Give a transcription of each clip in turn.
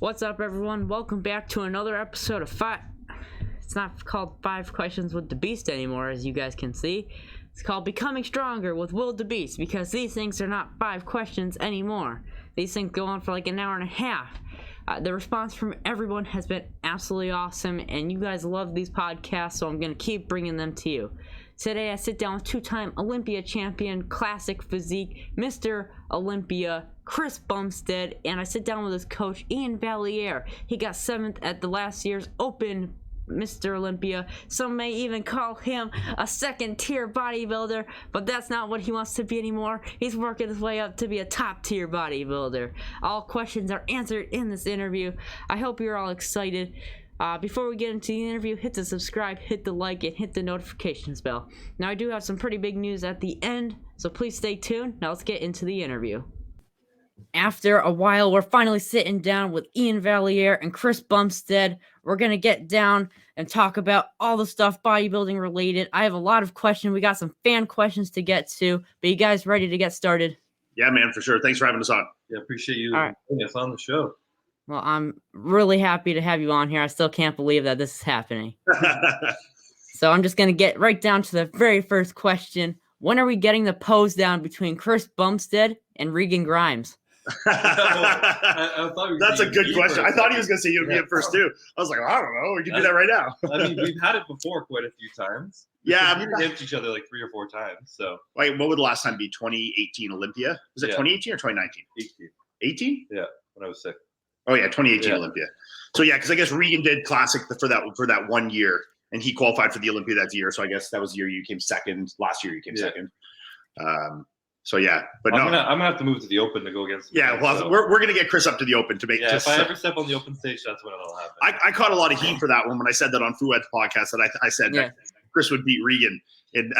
What's up, everyone? Welcome back to another episode of It's not called 5 Questions with the Beast anymore, as you guys can see. It's called Becoming Stronger with Will the Beast, because these things are not 5 questions anymore. These things go on for like an hour and a half. The response from everyone has been absolutely awesome, and you guys love these podcasts, so I'm going to keep bringing them to you. Today, I sit down with 2-time Olympia champion, classic physique, Mr. Olympia, Chris Bumstead, and I sit down with his coach, Iain Valliere. He got 7th at the last year's Open Mr. Olympia. Some may even call him a second-tier bodybuilder, but that's not what he wants to be anymore. He's working his way up to be a top-tier bodybuilder. All questions are answered in this interview. I hope you're all excited. Before we get into the interview, hit the subscribe, hit the like, and hit the notifications bell. Now, I do have some pretty big news at the end, so please stay tuned. Now, let's get into the interview. After a while, we're finally sitting down with Iain Valliere and Chris Bumstead. We're going to get down and talk about all the stuff bodybuilding related. I have a lot of questions. We got some fan questions to get to, but you guys ready to get started? Yeah, man, for sure. Thanks for having us on. Yeah, appreciate you having us on the show. Well, I'm really happy to have you on here. I still can't believe that this is happening. So I'm just going to get right down to the very first question. When are we getting the pose down between Chris Bumstead and Regan Grimes? I thought That's a good question. I thought he was going to say you would be at first, too. I was like, well, I don't know. We can do that right now. I mean, we've had it before quite a few times. Yeah. We've against each other like 3 or 4 times. So, wait, what would the last time be? 2018 Olympia? Was it 2018 or 2019? 18? Yeah, when I was sick. Oh, yeah, 2018 Olympia. So, yeah, because I guess Regan did classic for that 1 year, and he qualified for the Olympia that year. So I guess that was the year you came second. Last year you came second. So yeah, but I'm gonna have to move to the Open to go against. Yeah, well, we're gonna get Chris up to the Open to make. Yeah, if I ever step on the Open stage, that's when it'll happen. I caught a lot of heat for that one when I said that on Fouad's podcast that I said that Chris would beat Regan.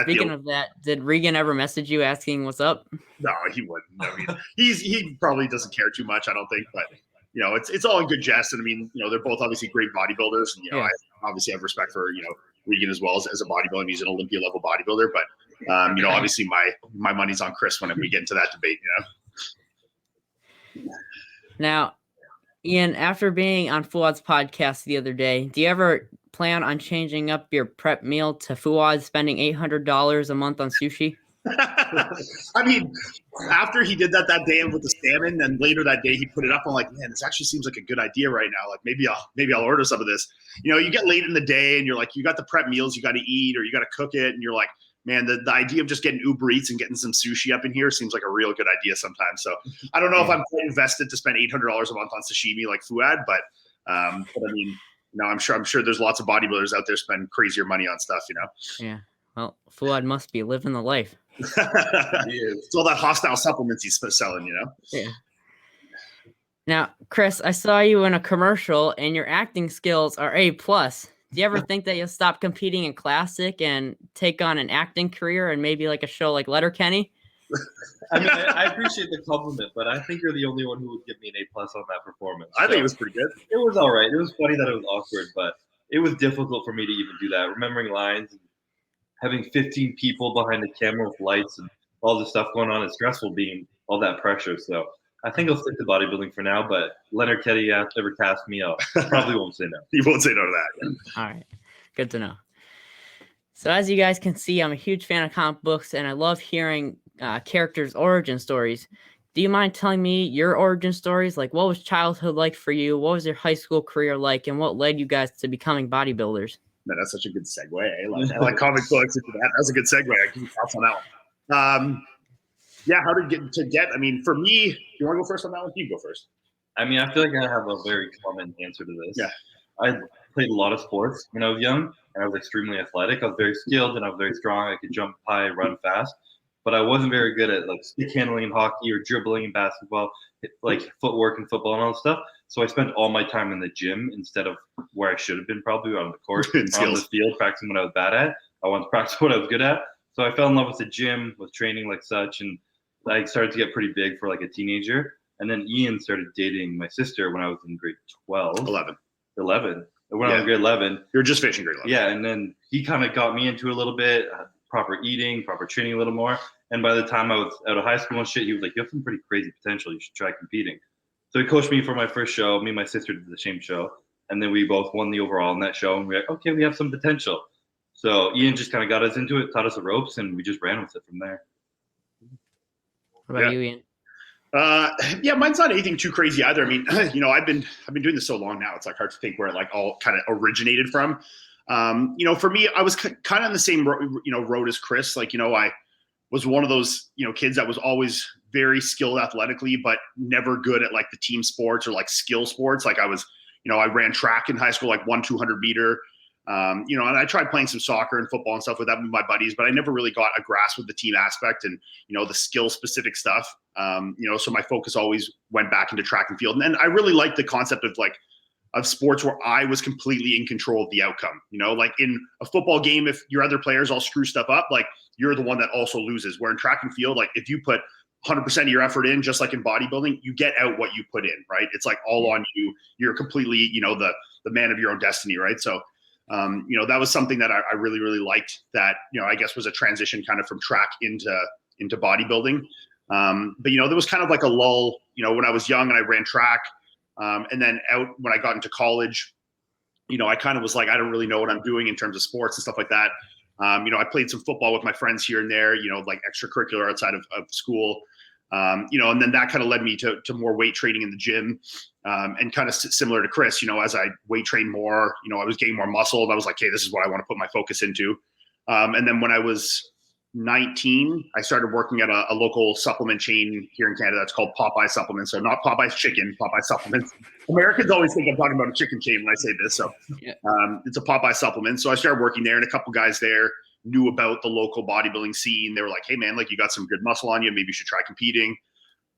Speaking of that, did Regan ever message you asking what's up? No, he wouldn't. I mean, he probably doesn't care too much, I don't think, but you know, it's all in good jest, and I mean, you know, they're both obviously great bodybuilders, and you know, I obviously have respect for Regan as well as a bodybuilder. He's an Olympia level bodybuilder, but you know, obviously my money's on Chris when we get into that debate, you know. Now, Iain, after being on Fouad's podcast the other day, do you ever plan on changing up your prep meal to Fouad spending $800 a month on sushi? I mean, after he did that day with the salmon, and later that day he put it up, I'm like, man, this actually seems like a good idea right now. Like maybe I'll order some of this. You know, you get late in the day and you're like, you got the prep meals you got to eat or you got to cook it, and you're like, man, the idea of just getting Uber Eats and getting some sushi up in here seems like a real good idea sometimes. So I don't know if I'm quite invested to spend $800 a month on sashimi like Fouad, but I mean, you know, I'm sure there's lots of bodybuilders out there spend crazier money on stuff, you know. Yeah. Well, Fouad must be living the life. It's all that hostile supplements he's selling, you know. Yeah. Now, Chris, I saw you in a commercial, and your acting skills are A+. Do you ever think that you'll stop competing in Classic and take on an acting career and maybe like a show like Letterkenny? I mean, I appreciate the compliment, but I think you're the only one who would give me an A+ on that performance. I think it was pretty good. It was all right. It was funny that it was awkward, but it was difficult for me to even do that. Remembering lines and having 15 people behind the camera with lights and all this stuff going on is stressful, being all that pressure. So I think I'll stick to bodybuilding for now, but Letterkenny, if ever cast me out, probably won't say no. You won't say no to that. Yeah. All right. Good to know. So as you guys can see, I'm a huge fan of comic books, and I love hearing characters' origin stories. Do you mind telling me your origin stories? Like, what was childhood like for you? What was your high school career like? And what led you guys to becoming bodybuilders? Man, that's such a good segue. I like comic books. That's a good segue. I can pass on that one. Yeah, how did you get? I mean, for me, you want to go first on that one? You go first. I mean, I feel like I have a very common answer to this. Yeah. I played a lot of sports when I was young, and I was extremely athletic. I was very skilled, and I was very strong. I could jump high, run fast. But I wasn't very good at like stick handling in hockey or dribbling in basketball, like footwork and football and all that stuff. So I spent all my time in the gym instead of where I should have been, probably on the court, on the field, practicing what I was bad at. I wanted to practice what I was good at. So I fell in love with the gym, with training like such, and I started to get pretty big for like a teenager. And then Iain started dating my sister when I was in grade 12. 11. When I was in grade 11. You were just finishing grade 11. Yeah, and then he kind of got me into it a little bit, proper eating, proper training a little more. And by the time I was out of high school and shit, he was like, you have some pretty crazy potential. You should try competing. So he coached me for my first show. Me and my sister did the same show. And then we both won the overall in that show. And we're like, okay, we have some potential. So Iain just kind of got us into it, taught us the ropes, and we just ran with it from there. What about you, Iain? Yeah, mine's not anything too crazy either. I mean, you know, I've been doing this so long now. It's like hard to think where it like all kind of originated from. You know, for me, I was kind of on the same road as Chris. Like, you know, I was one of those, you know, kids that was always very skilled athletically, but never good at like the team sports or like skill sports. Like I was, you know, I ran track in high school, like 200 meter. You know, and I tried playing some soccer and football and stuff with that with my buddies, but I never really got a grasp of the team aspect and, you know, the skill specific stuff. You know, so my focus always went back into track and field. And then I really liked the concept of sports where I was completely in control of the outcome. You know, like in a football game, if your other players all screw stuff up, like you're the one that also loses. Where in track and field, like if you put 100% of your effort in, just like in bodybuilding, you get out what you put in, right? It's like all on you. You're completely, you know, the man of your own destiny, right? So, you know, that was something that I really, really liked that, you know, I guess was a transition kind of from track into bodybuilding. But, you know, there was kind of like a lull, you know, when I was young and I ran track. And then out when I got into college, you know, I kind of was like, I don't really know what I'm doing in terms of sports and stuff like that. You know, I played some football with my friends here and there, you know, like extracurricular outside of school. You know, and then that kind of led me to more weight training in the gym. And kind of similar to Chris, you know, as I weight trained more, you know, I was getting more muscle and I was like, hey, this is what I want to put my focus into. And then when I was 19, I started working at a local supplement chain here in Canada that's called Popeye Supplements. So not Popeye's chicken, Popeye Supplements. Americans always think I'm talking about a chicken chain when I say this. So it's a Popeye supplement. So I started working there and a couple guys there knew about the local bodybuilding scene. They were like, hey man, like you got some good muscle on you. Maybe you should try competing.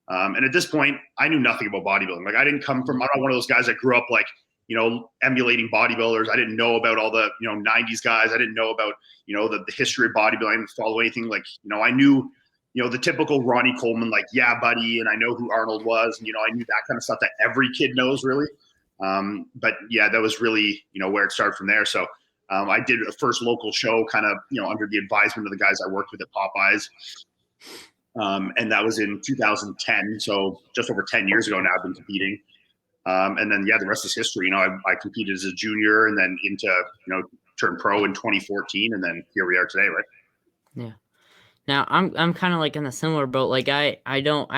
And at this point, I knew nothing about bodybuilding. Like I didn't come from, I'm not one of those guys that grew up like, you know, emulating bodybuilders. I didn't know about all the, you know, 90s guys. I didn't know about, you know, the history of bodybuilding. I didn't follow anything. Like, you know, I knew, you know, the typical Ronnie Coleman, like, yeah, buddy. And I know who Arnold was. And, you know, I knew that kind of stuff that every kid knows really. But yeah, that was really, you know, where it started from there. So I did a first local show kind of, you know, under the advisement of the guys I worked with at Popeyes. And that was in 2010. So just over 10 years ago now I've been competing. And then, yeah, the rest is history. You know, I competed as a junior and then into, you know, turned pro in 2014. And then here we are today, right? Yeah. Now I'm kind of like in a similar boat. Like I don't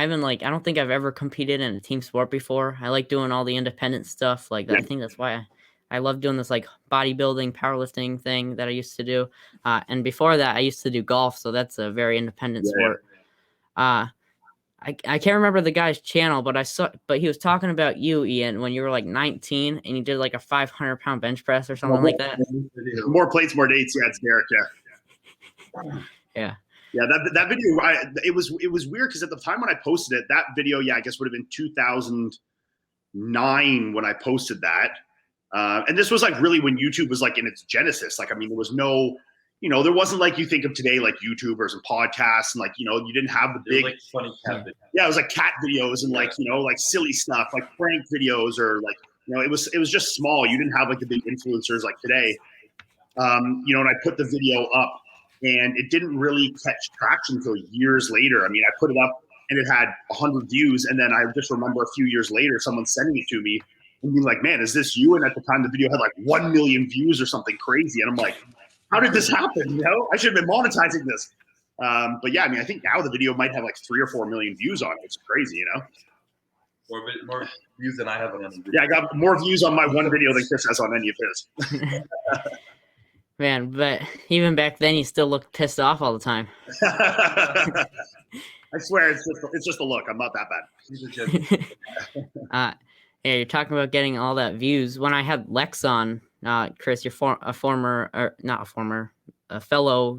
think I've ever competed in a team sport before. I like doing all the independent stuff. Like I think that's why I love doing this like bodybuilding, powerlifting thing that I used to do. And before that, I used to do golf. So that's a very independent sport. I can't remember the guy's channel, but he was talking about you, Iain, when you were like 19 and you did like a 500-pound bench press or something like that. More plates, more dates. Yeah, it's Derek. Yeah. Yeah, that video, it was weird because at the time when I posted it, that video, I guess would have been 2009 when I posted that. And this was like really when YouTube was like in its genesis. Like, I mean, there was no, you know, there wasn't like you think of today, like YouTubers and podcasts and like, you know, you didn't have the big like funny cat videos. Yeah, it was like cat videos and like, you know, like silly stuff, like prank videos or like, you know, it was just small. You didn't have like the big influencers like today. You know, and I put the video up and it didn't really catch traction until years later. I mean, I put it up and it had 100 views. And then I just remember a few years later, someone sending it to me and being like, man, is this you? And at the time the video had like 1 million views or something crazy. And I'm like, how did this happen? You know, I should have been monetizing this. But yeah, I mean, I think now the video might have like 3 or 4 million views on it. It's crazy, you know? More views than I have on any video. Yeah, I got more views on my one video than Chris has on any of his. Man, but even back then, you still looked pissed off all the time. I swear, it's just a look. I'm not that bad. Yeah, you're talking about getting all that views. When I had Lex on, Chris, you're a fellow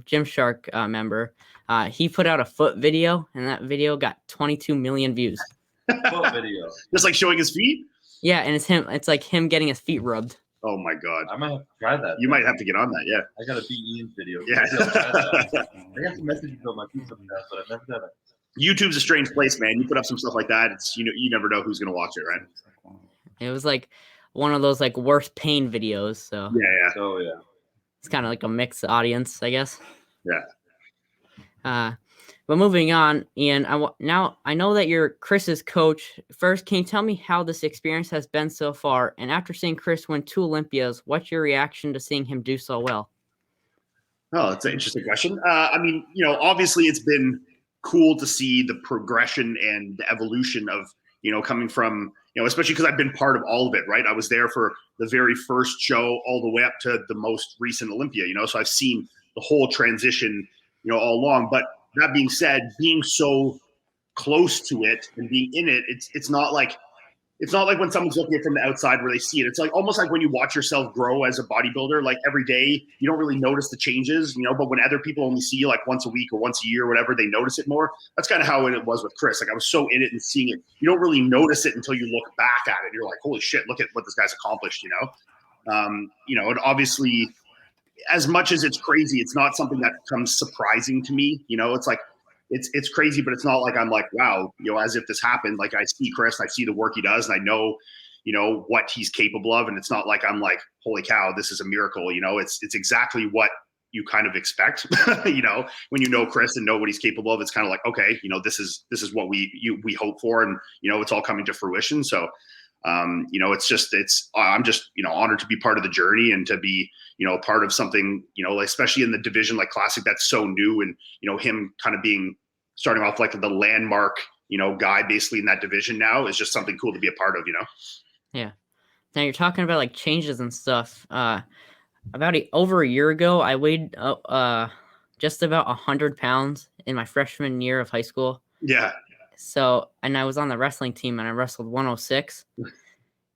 Gymshark member. He put out a foot video, and that video got 22 million views. Foot video, just like showing his feet. Yeah, and it's him. It's like him getting his feet rubbed. Oh my god! I might have to try that. You might have to get on that. Yeah. I gotta beat Ian's video. Yeah. I got some messages about my feet sometimes, but I've never done it. YouTube's a strange place, man. You put up some stuff like that, it's you never know who's gonna watch it, right? It was like one of those like worst pain videos. So yeah. Oh yeah. It's kind of like a mixed audience, I guess. Yeah. But moving on, Ian, now I know that you're Chris's coach. First, can you tell me how this experience has been so far? And after seeing Chris win 2 Olympias, what's your reaction to seeing him do so well? Oh, that's an interesting question. I mean, obviously it's been cool to see the progression and the evolution of, coming from, especially because I've been part of all of it, right? I was there for the very first show all the way up to the most recent Olympia, so I've seen the whole transition, all along. But that being said, being so close to it and being in it, it's not like when someone's looking at it from the outside where they see it. It's like almost like when you watch yourself grow as a bodybuilder, like every day, you don't really notice the changes, but when other people only see you like once a week or once a year or whatever, they notice it more. That's kind of how it was with Chris. Like I was so in it and seeing it. You don't really notice it until you look back at it. You're like, holy shit, look at what this guy's accomplished, and obviously as much as it's crazy, it's not something that becomes surprising to me. It's like, it's crazy, but it's not like I'm like, wow, as if this happened. Like I see Chris, I see the work he does, and I know, what he's capable of. And it's not like I'm like, holy cow, this is a miracle. It's exactly what you kind of expect, when you know Chris and know what he's capable of. It's kind of like, okay, this is what we hope for. And, it's all coming to fruition. So, I'm just, honored to be part of the journey and to be, part of something, especially in the division like classic, that's so new. And, him kind of starting off like the landmark, guy basically in that division now is just something cool to be a part of, Yeah. Now you're talking about like changes and stuff. Over a year ago, I weighed just about 100 pounds in my freshman year of high school. Yeah. So, and I was on the wrestling team and I wrestled 106.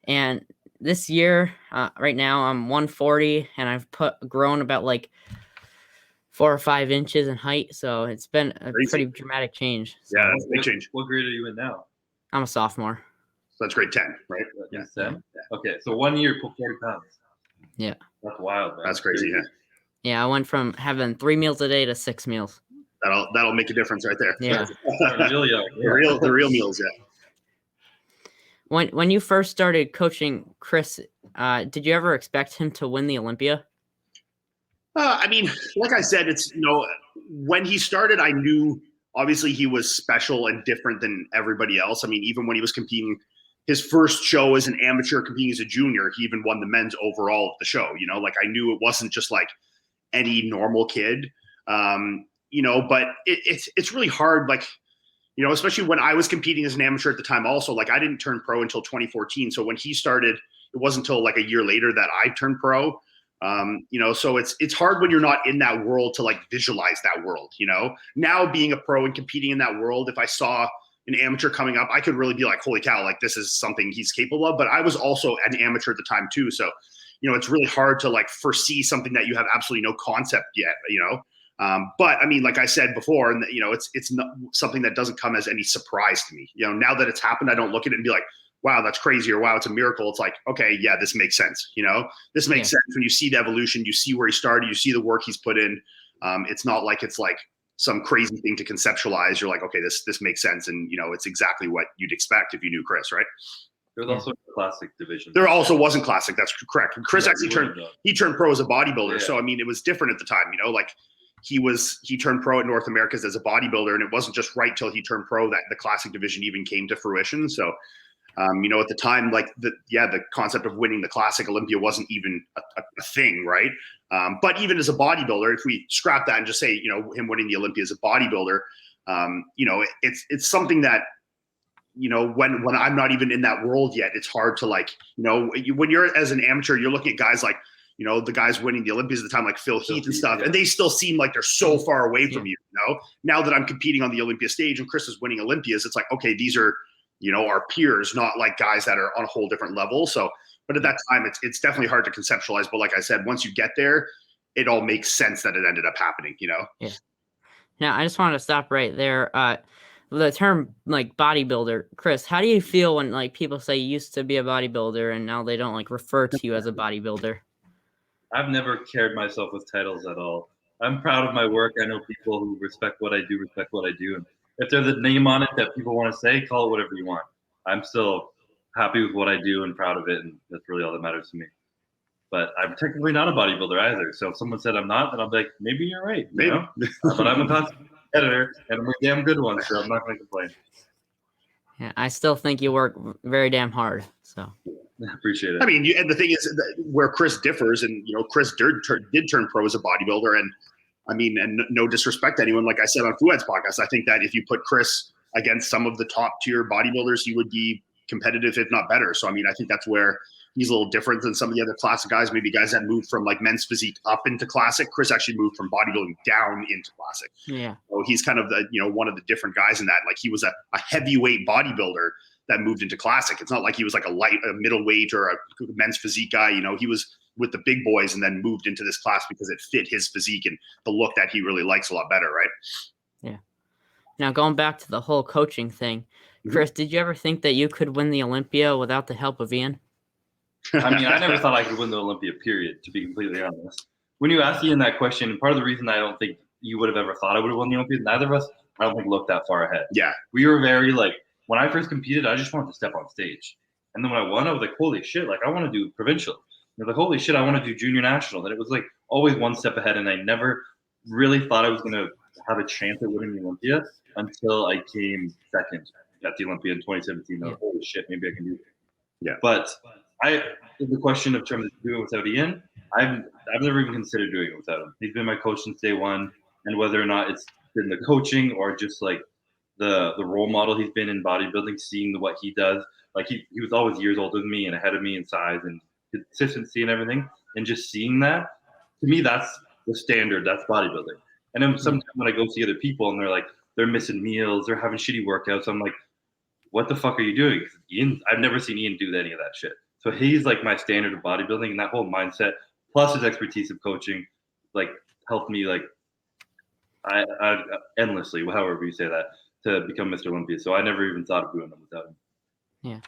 And this year, right now, I'm 140 and I've grown about like 4 or 5 inches in height. So it's been a pretty dramatic change. So, yeah, that's a big change. What grade are you in now? I'm a sophomore. So that's grade 10, right? Yeah. 10? Yeah. Okay, so 1 year, put 40 pounds. Yeah. That's wild, man. That's crazy, yeah. Yeah, I went from having 3 meals a day to 6 meals. That'll make a difference right there. Yeah. The real meals, yeah. When you first started coaching Chris, did you ever expect him to win the Olympia? I mean, like I said, it's, when he started, I knew obviously he was special and different than everybody else. I mean, even when he was competing, his first show as an amateur competing as a junior, he even won the men's overall of the show. Like I knew it wasn't just like any normal kid, but it's really hard. Like, especially when I was competing as an amateur at the time also, like I didn't turn pro until 2014. So when he started, it wasn't until like a year later that I turned pro. So it's hard when you're not in that world to like visualize that world, now being a pro and competing in that world. If I saw an amateur coming up, I could really be like, holy cow, like this is something he's capable of. But I was also an amateur at the time too. So, it's really hard to like foresee something that you have absolutely no concept yet, but I mean, like I said before, and it's not something that doesn't come as any surprise to me. Now that it's happened, I don't look at it and be like, wow, that's crazy, or wow, it's a miracle. It's like, okay, yeah, this makes sense. This makes sense when you see the evolution, you see where he started, you see the work he's put in. It's not like it's like some crazy thing to conceptualize. You're like, okay, this makes sense, and it's exactly what you'd expect if you knew Chris, right? There was also a classic division. There also wasn't classic. That's correct. Chris actually turned pro as a bodybuilder, Yeah. so I mean, it was different at the time. Like he turned pro at North Americas as a bodybuilder, and it wasn't just right till he turned pro that the classic division even came to fruition. So. At the time, like the concept of winning the classic Olympia wasn't even a thing, right? But even as a bodybuilder, if we scrap that and just say, him winning the Olympia as a bodybuilder, it's something that, when I'm not even in that world yet, it's hard to like, when you're as an amateur, you're looking at guys like, the guys winning the Olympias at the time, like Phil Heath and stuff, and they still seem like they're so far away from you, Now that I'm competing on the Olympia stage and Chris is winning Olympias, it's like, okay, these are, our peers, not like guys that are on a whole different level. So, but at that time, it's definitely hard to conceptualize. But like I said, once you get there, it all makes sense that it ended up happening, Yeah. Now, I just wanted to stop right there. The term like bodybuilder, Chris, how do you feel when like people say you used to be a bodybuilder and now they don't like refer to you as a bodybuilder? I've never cared myself with titles at all. I'm proud of my work. I know people who respect what I do, and if there's a name on it that people want to say, call it whatever you want. I'm still happy with what I do and proud of it, and that's really all that matters to me. But I'm technically not a bodybuilder either. So if someone said I'm not, then I'll be like, maybe you're right. Maybe. But I'm a competitor, and we're damn good ones, so I'm not going to complain. Yeah, I still think you work very damn hard. So I appreciate it. I mean, and the thing is that where Chris differs, and Chris did turn pro as a bodybuilder, and I mean, and no disrespect to anyone, like I said on Fuad's podcast, I think that if you put Chris against some of the top tier bodybuilders, he would be competitive, if not better. So I mean, I think that's where he's a little different than some of the other classic guys. Maybe guys that moved from like men's physique up into classic. Chris actually moved from bodybuilding down into classic. yeah, So he's kind of the one of the different guys in that. Like he was a heavyweight bodybuilder that moved into classic. It's not like he was like a middleweight or a men's physique guy. He was with the big boys and then moved into this class because it fit his physique and the look that he really likes a lot better, right? Yeah. Now going back to the whole coaching thing, Chris, did you ever think that you could win the Olympia without the help of Iain? I mean, I never thought I could win the Olympia, period, to be completely honest. When you asked Iain that question, part of the reason I don't think you would have ever thought I would have won the Olympia, neither of us, I don't think, looked that far ahead. Yeah. We were very, like, when I first competed, I just wanted to step on stage. And then when I won, I was like, holy shit, like, I want to do provincial. And like, holy shit, I want to do junior national. And it was, like, always one step ahead, and I never really thought I was going to have a chance at winning the Olympia until I came second at the Olympia in 2017. I was, holy shit, maybe I can do it. Yeah. But the question of terms of doing it without Iain, I've never even considered doing it without him. He's been my coach since day one, and whether or not it's been the coaching or just like the role model he's been in bodybuilding, seeing what he does, like he was always years older than me and ahead of me in size and consistency and everything, and just seeing that, to me, that's the standard. That's bodybuilding. And then sometimes when I go see other people and they're missing meals, they're having shitty workouts, I'm like, what the fuck are you doing? Iain, I've never seen Iain do any of that shit. So he's like my standard of bodybuilding, and that whole mindset, plus his expertise of coaching, like helped me like I endlessly, however you say that, to become Mr. Olympia. So I never even thought of doing them without him. Yeah.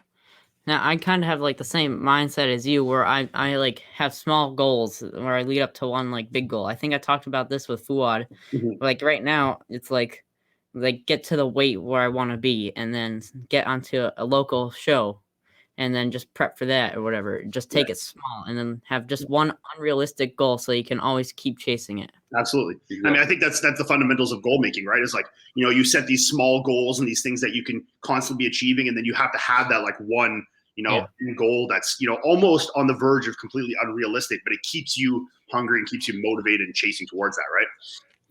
Now I kind of have like the same mindset as you, where I like have small goals where I lead up to one like big goal. I think I talked about this with Fuad. Like right now, it's like get to the weight where I want to be, and then get onto a local show, and then just prep for that or whatever. Just take it small, and then have just one unrealistic goal so you can always keep chasing it. Absolutely. I mean, I think that's the fundamentals of goal making, right? It's like, you set these small goals and these things that you can constantly be achieving, and then you have to have that like one, goal that's, almost on the verge of completely unrealistic, but it keeps you hungry and keeps you motivated and chasing towards that, right?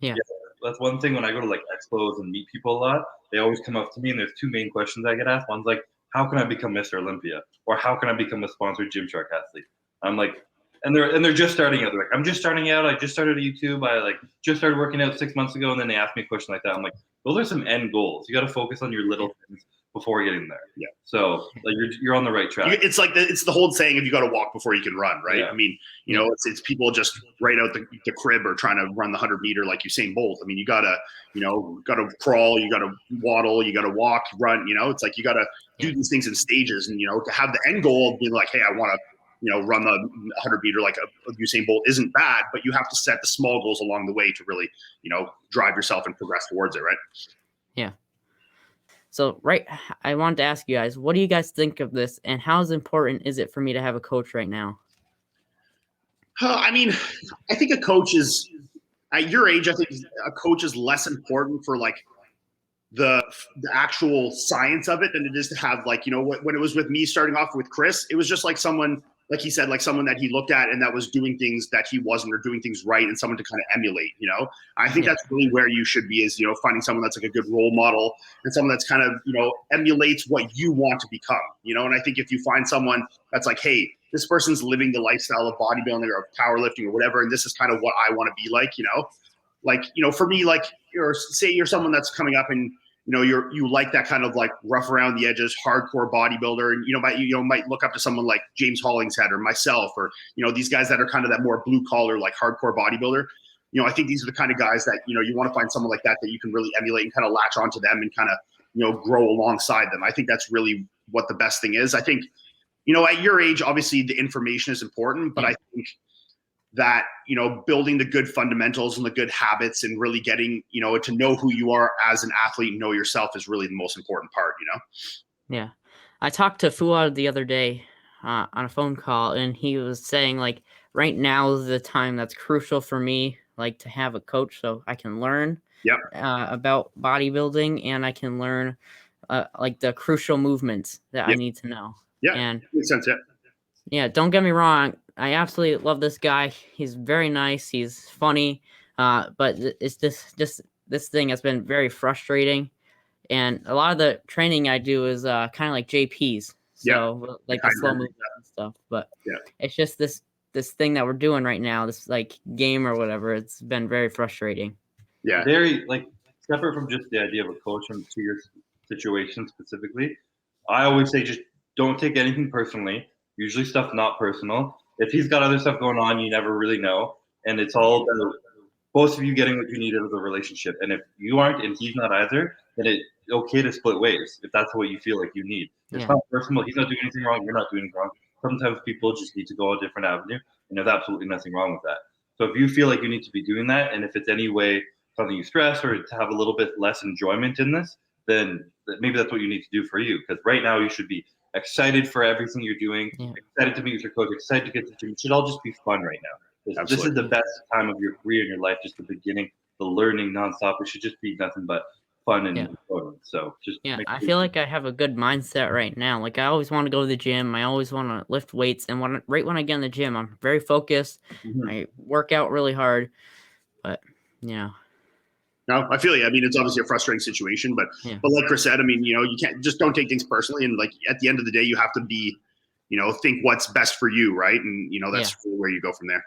Yeah. That's one thing when I go to like expos and meet people a lot, they always come up to me and there's two main questions I get asked. One's like, how can I become Mr. Olympia? Or how can I become a sponsored Gymshark athlete? I'm like, and they're just starting out. They're like, I'm just starting out. I just started YouTube. I like just started working out 6 months ago. And then they ask me a question like that. I'm like, those are some end goals. You got to focus on your little things before getting there. Yeah. So like you're on the right track. It's like it's the whole saying of you got to walk before you can run, right? Yeah. I mean, it's people just right out the crib or trying to run the 100-meter like Usain Bolt. I mean, you gotta crawl, you gotta waddle, you gotta walk, run. It's like you gotta do these things in stages, and to have the end goal being like, hey, I want to run the 100-meter like a Usain Bolt isn't bad, but you have to set the small goals along the way to really drive yourself and progress towards it, right? Yeah. So, I wanted to ask you guys, what do you guys think of this, and how important is it for me to have a coach right now? I mean, I think a coach is, at your age, I think a coach is less important for like the actual science of it than it is to have like, when it was with me starting off with Chris, it was just like someone, like he said, like someone that he looked at and that was doing things that he wasn't, or doing things right, and someone to kind of emulate, I think that's really where you should be, is, finding someone that's like a good role model and someone that's kind of, emulates what you want to become, and I think if you find someone that's like, hey, this person's living the lifestyle of bodybuilding or powerlifting or whatever, and this is kind of what I want to be like, for me, like, say you're someone that's coming up and you like that kind of like rough around the edges, hardcore bodybuilder, and might look up to someone like James Hollingshead or myself, or these guys that are kind of that more blue collar, like hardcore bodybuilder. I think these are the kind of guys that you want to find someone like that you can really emulate and kind of latch onto them and kind of grow alongside them. I think that's really what the best thing is. I think at your age, obviously the information is important, but I think that building the good fundamentals and the good habits and really getting to know who you are as an athlete and know yourself is really the most important part. Yeah, I talked to Fuad the other day on a phone call, and he was saying right now is the time that's crucial for me, to have a coach so I can learn, Yep. about bodybuilding, and I can learn like the crucial movements that I Yep. need to know. Yeah. And Makes sense. Yeah. yeah, don't get me wrong, I absolutely love this guy. He's very nice. He's funny. But it's this thing has been very frustrating. And a lot of the training I do is kind of like JP's, Yeah. so like the Kind slow of. movement and stuff. But Yeah. it's just this thing that we're doing right now, this like game or whatever. It's been very frustrating. Yeah. Very like separate from just the idea of a coach and to your situation specifically. I always say just don't take anything personally. Usually stuff not personal. If he's got other stuff going on, you never really know, and it's all about both of you getting what you need out of the relationship. And if you aren't and he's not either, then it's okay to split ways if that's what you feel like you need. It's not personal. He's not doing anything wrong. You're not doing anything wrong. Sometimes people just need to go a different avenue, and there's absolutely nothing wrong with that. So if you feel like you need to be doing that, and if it's any way something you stress or to have a little bit less enjoyment in this, then maybe that's what you need to do for you. Because right now you should be excited for everything you're doing, excited to meet with your coach, excited to get to the gym. It should all just be fun right now. This is the best time of your career in your life, just the beginning, the learning nonstop. It should just be nothing but fun and fun. So just I feel like I have a good mindset right now. Like I always want to go to the gym. I always want to lift weights, and right when I get in the gym, I'm very focused. I work out really hard, but yeah. No, I feel you. I mean, it's obviously a frustrating situation, but like Chris said, I mean, you can't just don't take things personally. And like at the end of the day, you have to be, think what's best for you, right? And that's where you go from there.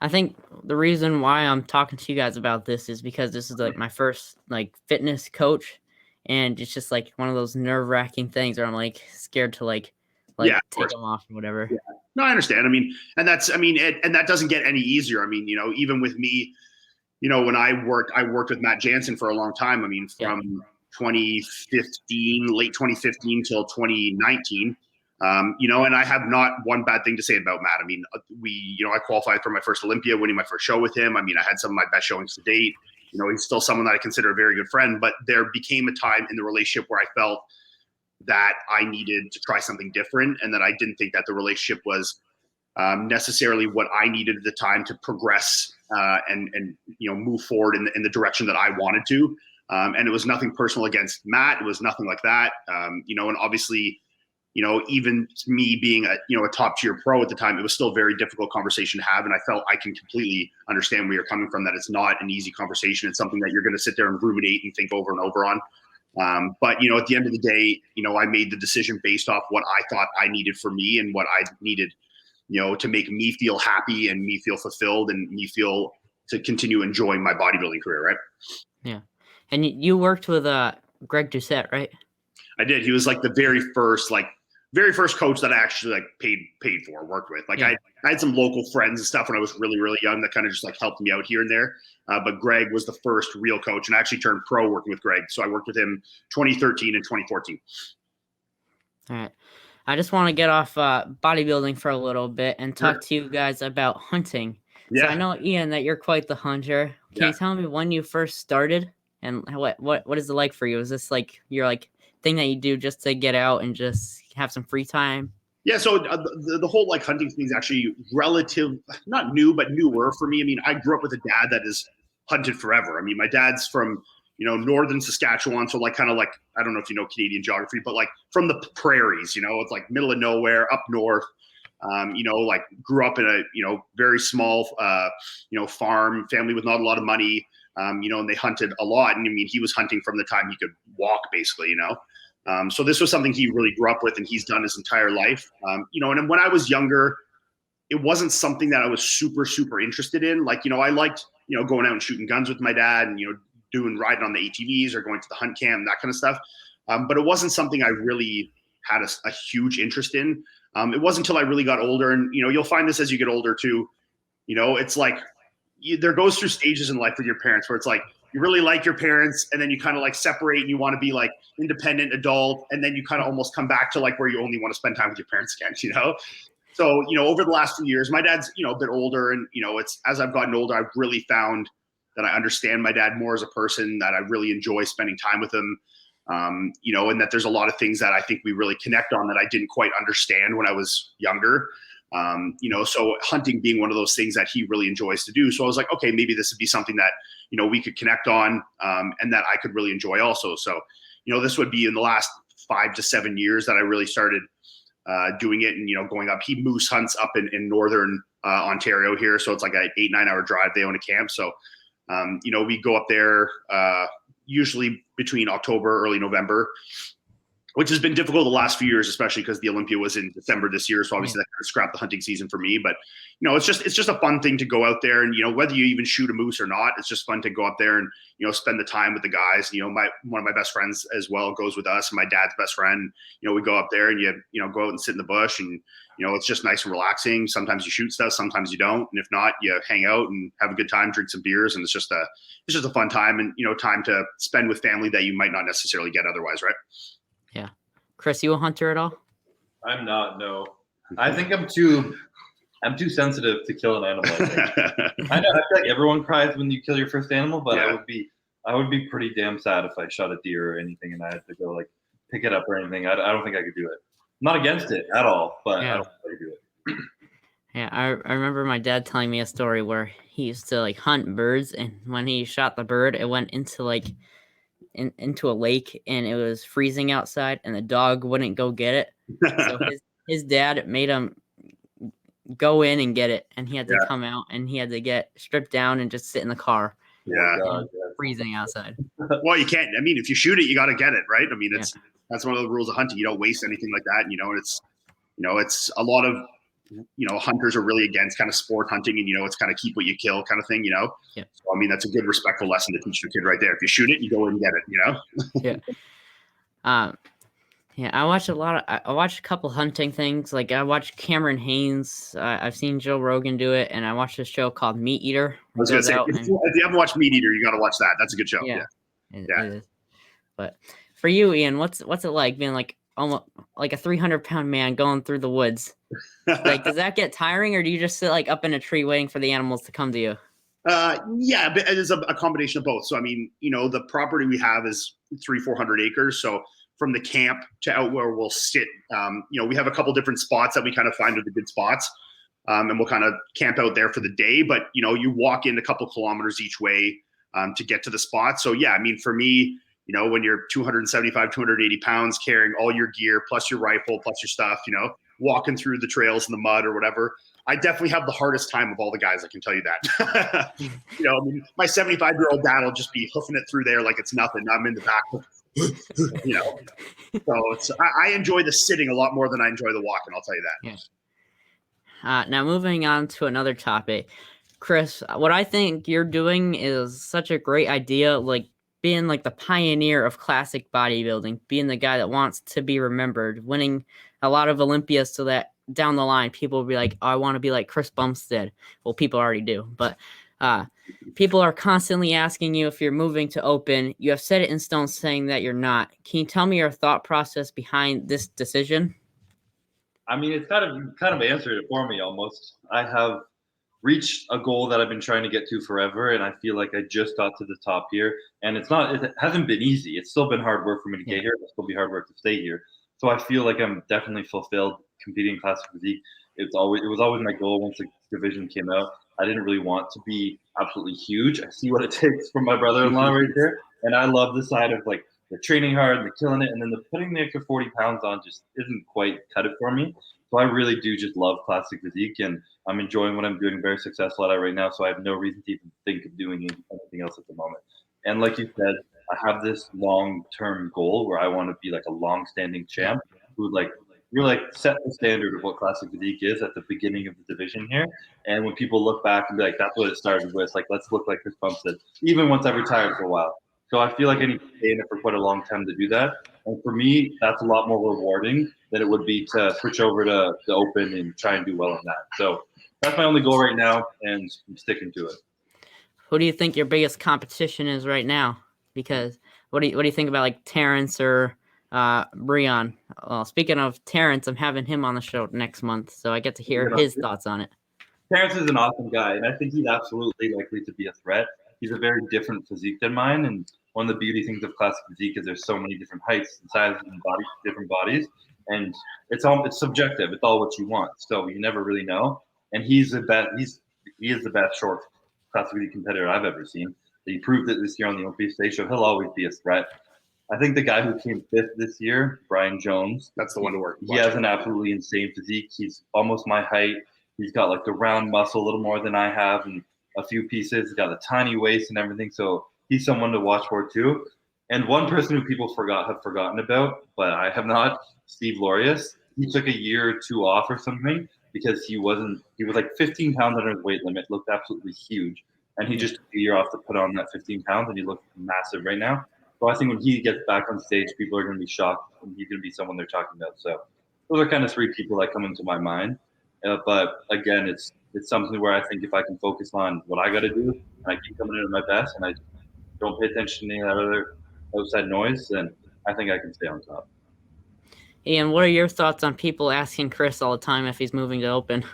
I think the reason why I'm talking to you guys about this is because this is like my first like fitness coach, and it's just like one of those nerve-wracking things where I'm like scared to like take them off or whatever. Yeah. No, I understand. I mean, and that doesn't get any easier. I mean, even with me, when I worked with Matt Jansen for a long time. I mean, from 2015, late 2015 till 2019. And I have not one bad thing to say about Matt. I mean, I qualified for my first Olympia, winning my first show with him. I mean, I had some of my best showings to date. He's still someone that I consider a very good friend, but there became a time in the relationship where I felt that I needed to try something different, and that I didn't think that the relationship was necessarily what I needed at the time to progress and move forward in the direction that I wanted to. And it was nothing personal against Matt. It was nothing like that. And obviously, even me being a top tier pro at the time, it was still a very difficult conversation to have. And I felt I can completely understand where you're coming from, that it's not an easy conversation. It's something that you're going to sit there and ruminate and think over and over on. But at the end of the day, I made the decision based off what I thought I needed for me and what I needed, to make me feel happy and me feel fulfilled and me feel to continue enjoying my bodybuilding career. Right. Yeah. And you worked with Greg Doucette, right? I did. He was like the very first coach that I actually paid for, worked with. I had some local friends and stuff when I was really, really young that kind of just helped me out here and there. But Greg was the first real coach, and I actually turned pro working with Greg. So I worked with him 2013 and 2014. All right. I just want to get off bodybuilding for a little bit and talk to you guys about hunting. Yeah. So I know, Iain, that you're quite the hunter. Can you tell me when you first started and what is it like for you? Is this like your thing that you do just to get out and just have some free time? Yeah, so the whole hunting thing is actually not new, but newer for me. I mean, I grew up with a dad that has hunted forever. I mean, my dad's from northern Saskatchewan, so I don't know if you know Canadian geography, but from the prairies, it's middle of nowhere up north. Grew up in a very small farm family with not a lot of money. And they hunted a lot, and I mean, he was hunting from the time he could walk, basically. So this was something he really grew up with, and he's done his entire life. And when I was younger, it wasn't something that I was super, super interested in. I liked, going out and shooting guns with my dad and, riding on the ATVs or going to the hunt camp, that kind of stuff. But it wasn't something I really had a huge interest in. It wasn't until I really got older, and, you'll find this as you get older too. It's there goes through stages in life with your parents where it's you really like your parents, and then you kind of separate and you want to be independent adult. And then you kind of almost come back to where you only want to spend time with your parents again, So, over the last few years, my dad's, a bit older, and, it's as I've gotten older, I've really found that I understand my dad more as a person, that I really enjoy spending time with him. And that there's a lot of things that I think we really connect on that I didn't quite understand when I was younger. So hunting being one of those things that he really enjoys to do. So I was okay, maybe this would be something that, we could connect on, and that I could really enjoy also. So, this would be in the last 5 to 7 years that I really started doing it, and going up. He moose hunts up in northern Ontario here, so it's like an 8-9 hour drive. They own a camp, so we go up there usually between October, early November, which has been difficult the last few years, especially because the Olympia was in December this year. So obviously that kind of scrapped the hunting season for me. But it's just a fun thing to go out there, and whether you even shoot a moose or not, it's just fun to go up there and spend the time with the guys. One of my best friends as well goes with us, and my dad's best friend. We go up there and you go out and sit in the bush, and it's just nice and relaxing. Sometimes you shoot stuff, sometimes you don't, and if not, you hang out and have a good time, drink some beers, and it's just a fun time, and time to spend with family that you might not necessarily get otherwise, right? Yeah. Chris, you a hunter at all? I'm not, no. I think I'm too sensitive to kill an animal. I know I feel like everyone cries when you kill your first animal, but I would be pretty damn sad if I shot a deer or anything and I had to go like pick it up or anything. I don't think I could do it. I'm not against it at all, but I don't think I could do it. Yeah, I remember my dad telling me a story where he used to like hunt birds, and when he shot the bird, it went into like into a lake, and it was freezing outside, and the dog wouldn't go get it. So his dad made him go in and get it, and he had to come out, and he had to get stripped down and just sit in the car. Freezing outside. Well, you can't. I mean, if you shoot it, you got to get it, right? I mean, that's one of the rules of hunting. You don't waste anything like that. And, it's a lot of hunters are really against kind of sport hunting, and it's kind of keep what you kill kind of thing. So I mean, that's a good respectful lesson to teach your kid right there. If you shoot it, you go in and get it. I watch I watch a couple hunting things. Like I watch Cameron Haynes. I've seen Joe Rogan do it, and I watched a show called Meat Eater. I was gonna say, if you haven't watched Meat Eater, you got to watch that. That's a good show. It is. But for you, Iain, what's it like being like almost like a 300-pound man going through the woods? Like, does that get tiring, or do you just sit like up in a tree waiting for the animals to come to you? But it is a combination of both. So I mean, the property we have is 300-400 acres. So from the camp to out where we'll sit, we have a couple different spots that we kind of find are the good spots, and we'll kind of camp out there for the day. But you walk in a couple kilometers each way to get to the spot. So yeah, I mean, for me, when you're 275, 280 pounds, carrying all your gear plus your rifle plus your stuff, walking through the trails in the mud or whatever, I definitely have the hardest time of all the guys. I can tell you that. I mean, my 75-year-old dad will just be hoofing it through there like it's nothing. I'm in the back. So I enjoy the sitting a lot more than I enjoy the walking. I'll tell you that. Now moving on to another topic, Chris, what I think you're doing is such a great idea, like being like the pioneer of classic bodybuilding, being the guy that wants to be remembered, winning a lot of Olympias so that down the line people will be like, oh, I want to be like Chris Bumstead. Well, people already do, but people are constantly asking you if you're moving to open. You have set it in stone saying that you're not. Can you tell me your thought process behind this decision? I mean, it's kind of answered it for me almost. I have reached a goal that I've been trying to get to forever, and I feel like I just got to the top here. And it hasn't been easy. It's still been hard work for me to get here. It'll still be hard work to stay here. So I feel like I'm definitely fulfilled competing in classic physique. It was always my goal once the division came out. I didn't really want to be absolutely huge. I see what it takes from my brother-in-law right here, and I love the side of like the training hard, the killing it, and then the putting the extra 40 pounds on just isn't quite cut it for me. So I really do just love classic physique, and I'm enjoying what I'm doing, very successful at it right now. So I have no reason to even think of doing anything else at the moment. And like you said, I have this long-term goal where I want to be like a long-standing champ who really set the standard of what classic physique is at the beginning of the division here. And when people look back and be like, that's what it started with, like, let's look like Chris Bumstead, even once I've retired for a while. So I feel like I need to stay in it for quite a long time to do that. And for me, that's a lot more rewarding than it would be to switch over to the open and try and do well in that. So that's my only goal right now, and I'm sticking to it. Who do you think your biggest competition is right now? Because what do you think about like Terrence or Breon? Well, speaking of Terrence, I'm having him on the show next month, so I get to hear his thoughts on it. Terrence is an awesome guy, and I think he's absolutely likely to be a threat. He's a very different physique than mine, and one of the beauty things of classic physique is there's so many different heights and sizes and different bodies, and it's subjective. It's all what you want, so you never really know. And he is the best short classic physique competitor I've ever seen. He proved it this year on the Olympia stage, so he'll always be a threat. I think the guy who came 5th this year, Brian Jones, That's the one to work. He has an absolutely insane physique. He's almost my height. He's got like the round muscle, a little more than I have, and a few pieces. He's got a tiny waist and everything. So he's someone to watch for too. And one person who people have forgotten about, but I have not, Steve Lorius. He took a year or 2 off or something because he was like 15 pounds under his weight limit, looked absolutely huge. And he just took a year off to put on that 15 pounds, and he looks massive right now. So I think when he gets back on stage, people are going to be shocked, and he's going to be someone they're talking about. So those are kind of 3 people that come into my mind. But again, it's something where I think if I can focus on what I got to do, and I keep coming in at my best, and I don't pay attention to any of that other outside noise, then I think I can stay on top. Ian, what are your thoughts on people asking Chris all the time if he's moving to open?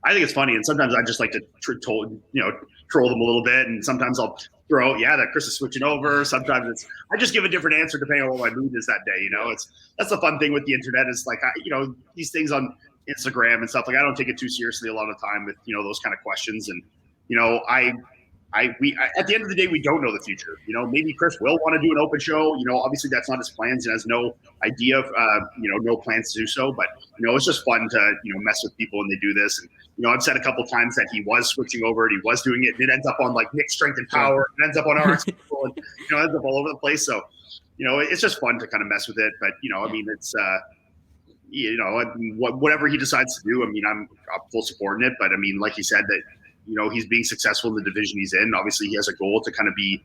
I think it's funny, and sometimes I just like to troll them a little bit, and sometimes I'll throw out, that Chris is switching over. Sometimes I just give a different answer depending on what my mood is that day. That's the fun thing with the internet is like these things on Instagram and stuff. Like I don't take it too seriously a lot of the time with those kind of questions, and we at the end of the day, we don't know the future. Maybe Chris will want to do an open show. Obviously that's not his plans and has no idea of, no plans to do so. But, it's just fun to, mess with people when they do this. And, I've said a couple of times that he was switching over and he was doing it. And it ends up on like Nick's Strength and Power. It ends up on our school and, ends up all over the place. So, it's just fun to kind of mess with it. But, it's, whatever he decides to do, I'm full support in it. But like he said, that, he's being successful in the division he's in. Obviously, he has a goal to kind of be,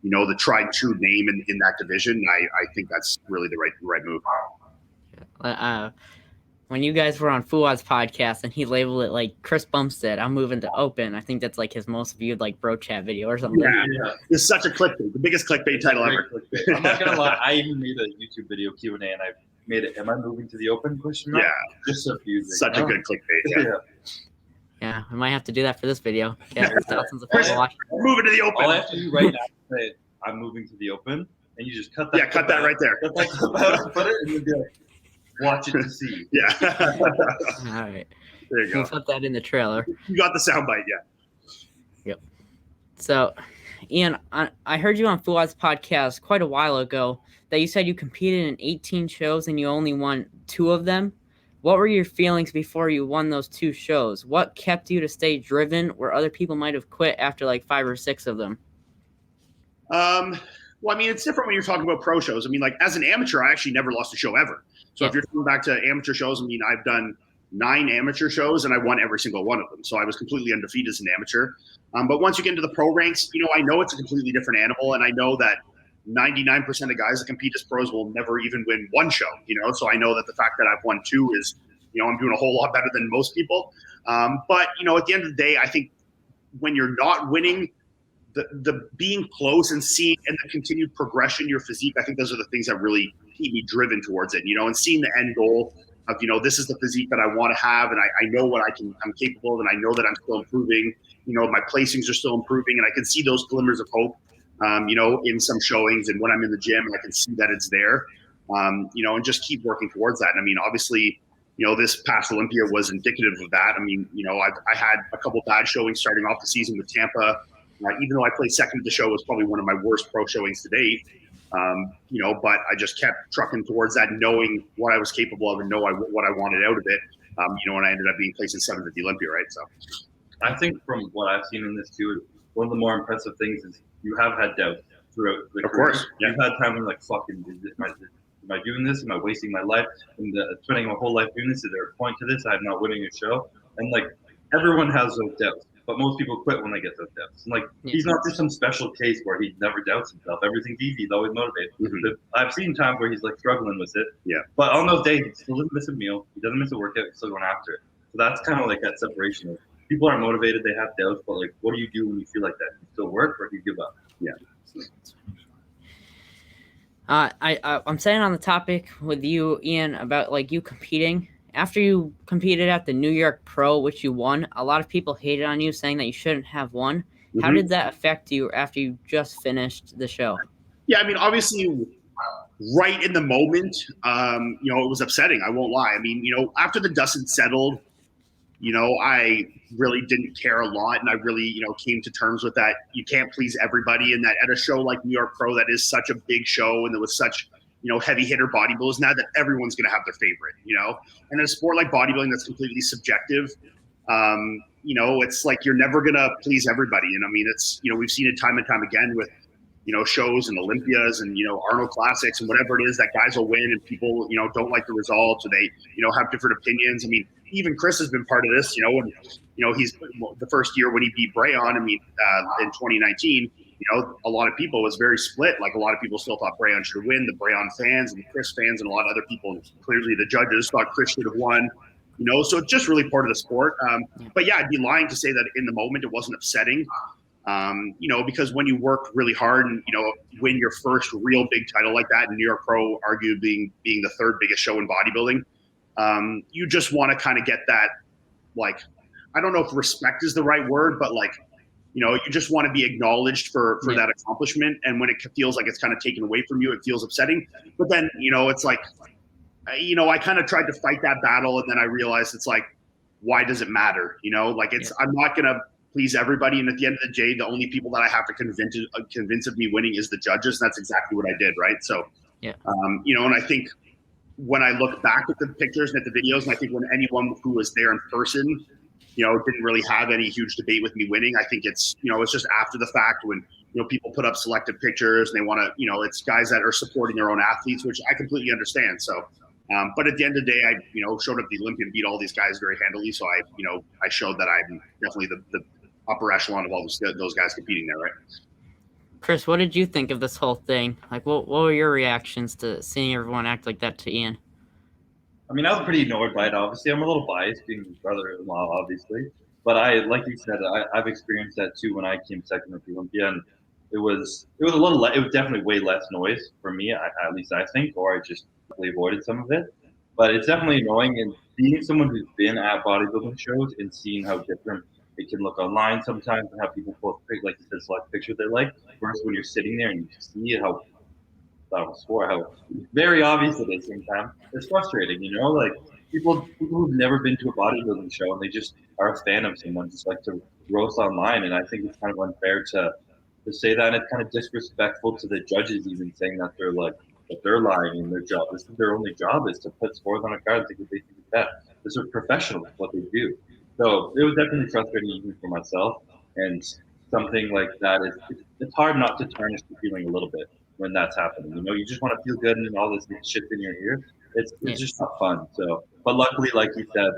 the tried and true name in that division. I think that's really the right move. When you guys were on Fuad's podcast and he labeled it like Chris Bumstead, I'm moving to open. I think that's like his most viewed like bro chat video or something. Yeah. It's such a clickbait, the biggest clickbait title ever. I'm not gonna lie, I even made a YouTube video Q&A and I made it. Am I moving to the open? Yeah, just confusing. Such a good clickbait. Yeah, I might have to do that for this video. Yeah, there's thousands of people watching. Moving to the open. All I have to do right now is say, I'm moving to the open, and you just cut that. Yeah, cut that right there. Cut that clip out, put it, and then be like, watch it to see. Yeah. All right. There you go. We'll put that in the trailer. You got the soundbite, yeah. Yep. So, Ian, I heard you on Fuad's podcast quite a while ago that you said you competed in 18 shows and you only won 2 of them. What were your feelings before you won those 2 shows? What kept you to stay driven where other people might have quit after like 5 or 6 of them? Well, it's different when you're talking about pro shows. Like as an amateur, I actually never lost a show ever. So if you're going back to amateur shows, I've done 9 amateur shows and I won every single one of them. So I was completely undefeated as an amateur. But once you get into the pro ranks, I know it's a completely different animal. And I know that 99% of guys that compete as pros will never even win 1 show, so I know that the fact that I've won 2 is, I'm doing a whole lot better than most people. But, at the end of the day, I think when you're not winning, the being close and seeing and the continued progression, your physique, I think those are the things that really keep me driven towards it, and seeing the end goal of, this is the physique that I want to have. And I know what I'm capable of, and I know that I'm still improving, my placings are still improving, and I can see those glimmers of hope. In some showings and when I'm in the gym and I can see that it's there, and just keep working towards that. And obviously, this past Olympia was indicative of that. I had a couple bad showings starting off the season with Tampa. Even though I placed second at the show, it was probably one of my worst pro showings to date. But I just kept trucking towards that, knowing what I was capable of and what I wanted out of it. And I ended up being placed in 7th at the Olympia, right? So I think from what I've seen in this too, one of the more impressive things is you have had doubts throughout the career. Of course. Yeah. You've had times when like, fucking, am I doing this? Am I wasting my life? And spending my whole life doing this? Is there a point to this? I'm not winning a show. And like, everyone has those doubts, but most people quit when they get those doubts. And like, he's not just some special case where he never doubts himself. Everything's easy. He's always motivated. Mm-hmm. I've seen times where he's like struggling with it. Yeah. But on those days, he still doesn't miss a meal. He doesn't miss a workout. He's still going after it. So that's kind of like that separation of people aren't motivated. They have doubts, but like, what do you do when you feel like that? You still work or do you give up? Yeah. I'm saying on the topic with you, Ian, about like you competing. After you competed at the New York Pro, which you won, a lot of people hated on you, saying that you shouldn't have won. Mm-hmm. How did that affect you after you just finished the show? Yeah, obviously, right in the moment, it was upsetting. I won't lie. After the dust had settled, I really didn't care a lot, and I really, came to terms with that. You can't please everybody, and that at a show like New York Pro, that is such a big show, and there was such, heavy hitter bodybuilders now that everyone's going to have their favorite, and in a sport like bodybuilding that's completely subjective, it's like you're never going to please everybody. And I mean, it's, we've seen it time and time again with, shows and Olympias and, Arnold Classics and whatever it is that guys will win and people, don't like the results, or they, have different opinions. I mean, even Chris has been part of this, when, he's the first year when he beat Brayon, I mean, in 2019, a lot of people was very split. Like a lot of people still thought Brayon should win, the Brayon fans and the Chris fans and a lot of other people. And clearly the judges thought Chris should have won, so it's just really part of the sport. But yeah, I'd be lying to say that in the moment it wasn't upsetting. Because when you work really hard and, win your first real big title like that in New York Pro, arguably being the third biggest show in bodybuilding, you just want to kind of get that, like, I don't know if respect is the right word, but like, you just want to be acknowledged for that accomplishment. And when it feels like it's kind of taken away from you, it feels upsetting. But then, it's like, I kind of tried to fight that battle. And then I realized it's like, why does it matter? Like I'm not going to please everybody. And at the end of the day, the only people that I have to convince of me winning is the judges. And that's exactly what I did. Right. So, and I think when I look back at the pictures and at the videos, and I think when anyone who was there in person, didn't really have any huge debate with me winning. I think it's, it's just after the fact when, people put up selective pictures and they want to, it's guys that are supporting their own athletes, which I completely understand. So, but at the end of the day, I, showed up at the Olympia and beat all these guys very handily. So I showed that I'm definitely the upper echelon of all those guys competing there, right? Chris, what did you think of this whole thing? Like, what were your reactions to seeing everyone act like that to Iain? I mean, I was pretty annoyed by it, obviously. I'm a little biased being his brother-in-law, obviously. But like you said, I've experienced that too when I came second at the Olympia. And it was it was definitely way less noise for me, at least I think, or I just avoided some of it. But it's definitely annoying. And being someone who's been at bodybuilding shows and seeing how different it can look online sometimes and how people post, like you said, select pictures they like, versus when you're sitting there and you see how very obvious it is sometimes. It's frustrating, like people who've never been to a bodybuilding show and they just are a fan of someone just like to roast online. And I think it's kind of unfair to say that, and it's kind of disrespectful to the judges even saying that they're lying in their job. This is their only job, is to put scores on a card and think that they can do that. These are professionals, what they do. So it was definitely frustrating even for myself, and something like that it's hard not to tarnish the feeling a little bit when that's happening. You just want to feel good and all this shit in your ear. It's just not fun. So, but luckily, like you said,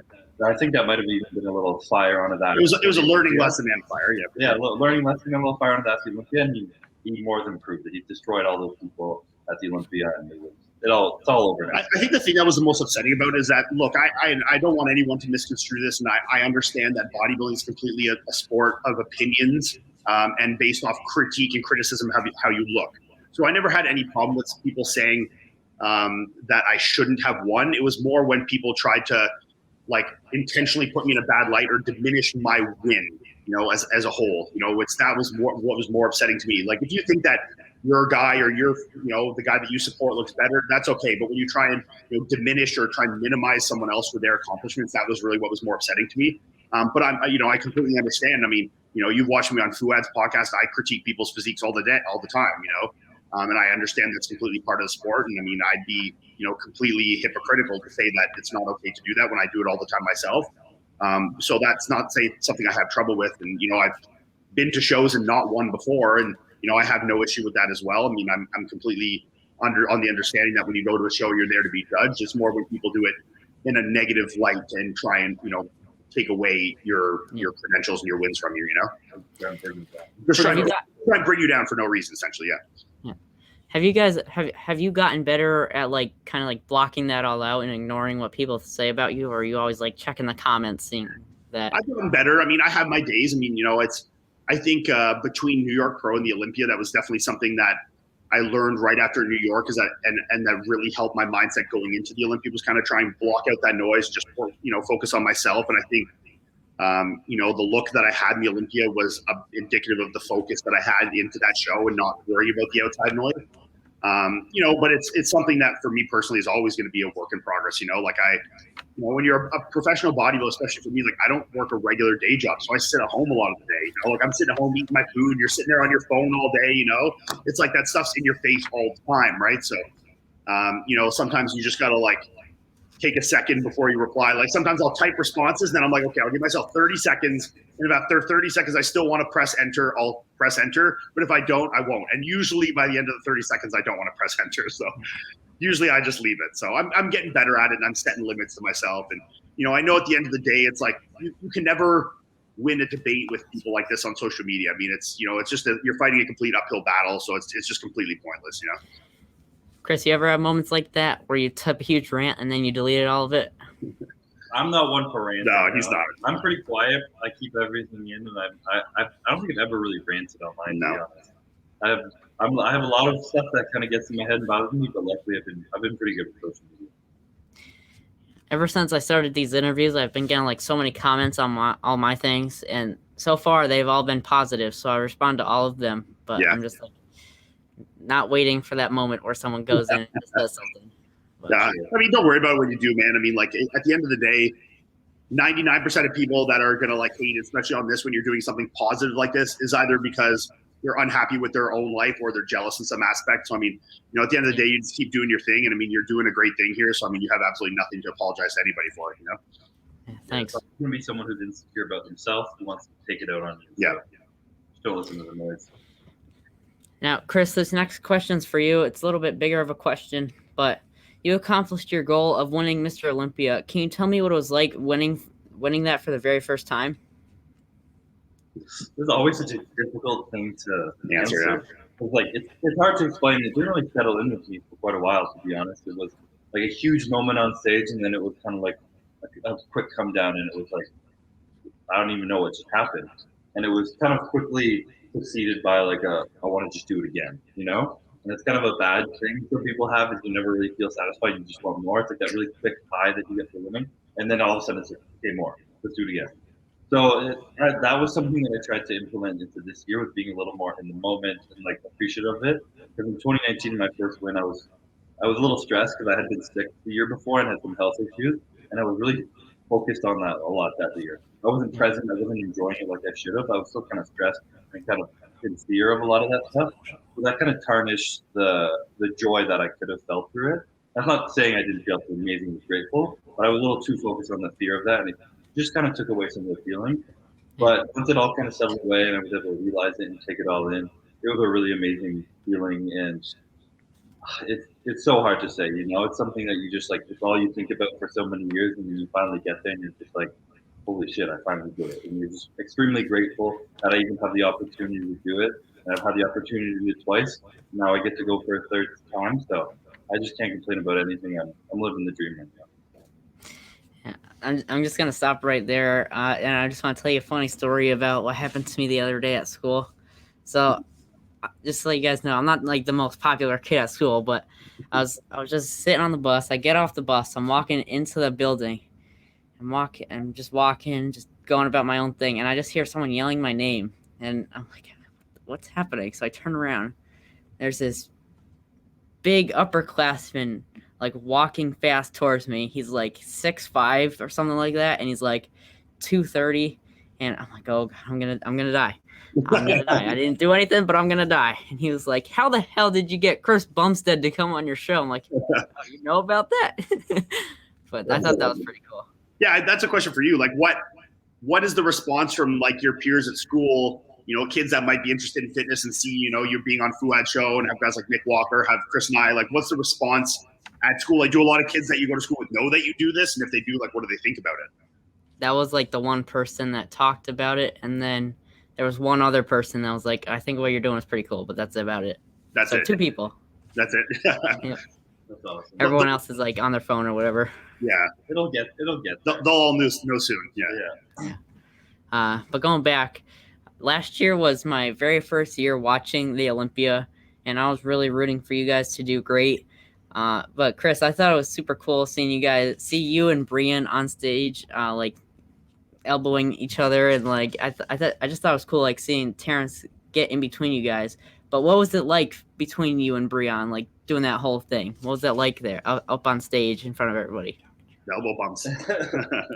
I think that might have even been a little fire onto that. It was a learning lesson and fire. Yeah, learning lesson and a little fire onto that at the Olympia, and he more than proved it. He destroyed all those people at the Olympia, and it's all over now. I think the thing that was the most upsetting about it is that, look, I don't want anyone to misconstrue this, and I understand that bodybuilding is completely a sport of opinions and based off critique and criticism of how you look. So I never had any problem with people saying that I shouldn't have won. It was more when people tried to like intentionally put me in a bad light or diminish my win, as a whole. That was what was more upsetting to me. Like if you think that your guy or the guy that you support looks better, that's okay. But when you try and diminish or try and minimize someone else for their accomplishments, that was really what was more upsetting to me. But I completely understand. I mean, you've watched me on Fuad's podcast. I critique people's physiques all the time, and I understand that's completely part of the sport. And I mean, I'd be, completely hypocritical to say that it's not okay to do that when I do it all the time myself. So that's not something I have trouble with. And, I've been to shows and not won before. And, I have no issue with that as well. I mean, I'm completely on the understanding that when you go to a show, you're there to be judged. It's more when people do it in a negative light and try and, take away your credentials and your wins from you, Just trying to bring you down for no reason, essentially. Yeah. Have you guys have you gotten better at like kind of like blocking that all out and ignoring what people say about you, or are you always like checking the comments, seeing that? I've gotten better. I mean, I have my days. I mean, I think between New York Pro and the Olympia, that was definitely something that I learned right after New York, and that really helped my mindset going into the Olympia, was kind of try and block out that noise, just focus on myself. And I think the look that I had in the Olympia was indicative of the focus that I had into that show and not worry about the outside noise. But it's something that for me personally is always going to be a work in progress. Like You know, when you're a professional bodybuilder, especially for me, like I don't work a regular day job, so I sit at home a lot of the day. You know, like I'm sitting at home eating my food, you're sitting there on your phone all day. You know, it's like that stuff's in your face all the time, right? So, you know, sometimes you just gotta like take a second before you reply. Like sometimes I'll type responses, and then I'm like, okay, I'll give myself 30 seconds. And if after 30 seconds I still want to press enter, I'll press enter. But if I don't, I won't. And usually by the end of the 30 seconds, I don't want to press enter. So usually I just leave it. So I'm getting better at it, and I'm setting limits to myself. And, you know, I know at the end of the day, it's like you can never win a debate with people like this on social media. I mean, it's, you know, it's just you're fighting a complete uphill battle. So it's just completely pointless, you know? Chris, you ever have moments like that where you type a huge rant and then you deleted all of it? I'm not one for ranting. No, he's not. I'm pretty quiet. I keep everything in, and I don't think I've ever really ranted online. No. To be honest. I have a lot of stuff that kind of gets in my head and bothers me, but luckily I've been pretty good with social media. Ever since I started these interviews, I've been getting like so many comments on all my things, and so far they've all been positive. So I respond to all of them, but Yeah. I'm just like not waiting for that moment where someone goes in and says something. But, Yeah, I mean, don't worry about what you do, man. I mean, like at the end of the day, 99% of people that are gonna like hate, especially on this when you're doing something positive like this, is either because they're unhappy with their own life or they're jealous in some aspect. So I mean, you know, at the end of the day, you just keep doing your thing, and I mean, you're doing a great thing here. So I mean, you have absolutely nothing to apologize to anybody for, you know. yeah, thanks. It's going to be someone who's insecure about themselves who wants to take it out on you. Yeah. So just don't listen to the noise. Now, Chris, this next question's for you. It's a little bit bigger of a question, but you accomplished your goal of winning Mr. Olympia. Can you tell me what it was like winning that for the very first time? It's always such a difficult thing to Answer, yeah. It's like it's hard to explain. It didn't really settle in with me for quite a while, to be honest. It was like a huge moment on stage, and then it was kind of like a quick come down, and it was like I don't even know what just happened, and it was kind of quickly succeeded by like I want to just do it again, you know. And it's kind of a bad thing some people have is you never really feel satisfied. You just want more. It's like that really quick high that you get for winning, and then all of a sudden it's like, okay, more. Let's do it again. So that was something that I tried to implement into this year, was being a little more in the moment and like appreciative of it. Because in 2019, my first win, I was a little stressed because I had been sick the year before and had some health issues, and I was really focused on that a lot that year. I wasn't present. I wasn't enjoying it like I should have. I was still kind of stressed and kind of in fear of a lot of that stuff. So that kind of tarnished the joy that I could have felt through it. I'm not saying I didn't feel amazingly grateful, but I was a little too focused on the fear of that, and it just kind of took away some of the feeling. But once it all kind of settled away and I was able to realize it and take it all in, it was a really amazing feeling. And it's so hard to say, you know, it's something that you just like, it's all you think about for so many years, and then you finally get there and you're just like, holy shit, I finally did it. And you're just extremely grateful that I even have the opportunity to do it. And I've had the opportunity to do it twice. Now I get to go for a third time. So I just can't complain about anything. I'm living the dream right now. I'm just going to stop right there, and I just want to tell you a funny story about what happened to me the other day at school. So, just to let you guys know, I'm not like the most popular kid at school, but I was just sitting on the bus. I get off the bus. I'm walking into the building. I'm just walking, just going about my own thing, and I just hear someone yelling my name, and I'm like, what's happening? So I turn around. There's this big upperclassman like walking fast towards me. He's like 6'5" or something like that, and he's like 230. And I'm like, oh God, I'm gonna die. I'm gonna die. I didn't do anything, but I'm gonna die. And he was like, how the hell did you get Chris Bumstead to come on your show? I'm like, oh, you know about that? But I thought that was pretty cool. Yeah, that's a question for you. Like, what is the response from like your peers at school? You know, kids that might be interested in fitness and see, you know, you're being on Fuad's show and have guys like Nick Walker, have Chris and I. Like, what's the response at school? Like, do a lot of kids that you go to school with know that you do this? And if they do, like, what do they think about it? That was like the one person that talked about it, and then there was one other person that was like, I think what you're doing is pretty cool, but that's about it. That's so it. 2 people. That's it. Yep. That's awesome. Everyone else is like on their phone or whatever. Yeah. It'll get. They'll all know soon. Yeah. But going back, last year was my very first year watching the Olympia, and I was really rooting for you guys to do great. But Chris, I thought it was super cool seeing you and Brian on stage, like elbowing each other, and like I just thought it was cool, like seeing Terrence get in between you guys. But what was it like between you and Brian, like doing that whole thing? What was that like there, up on stage in front of everybody? The elbow bumps.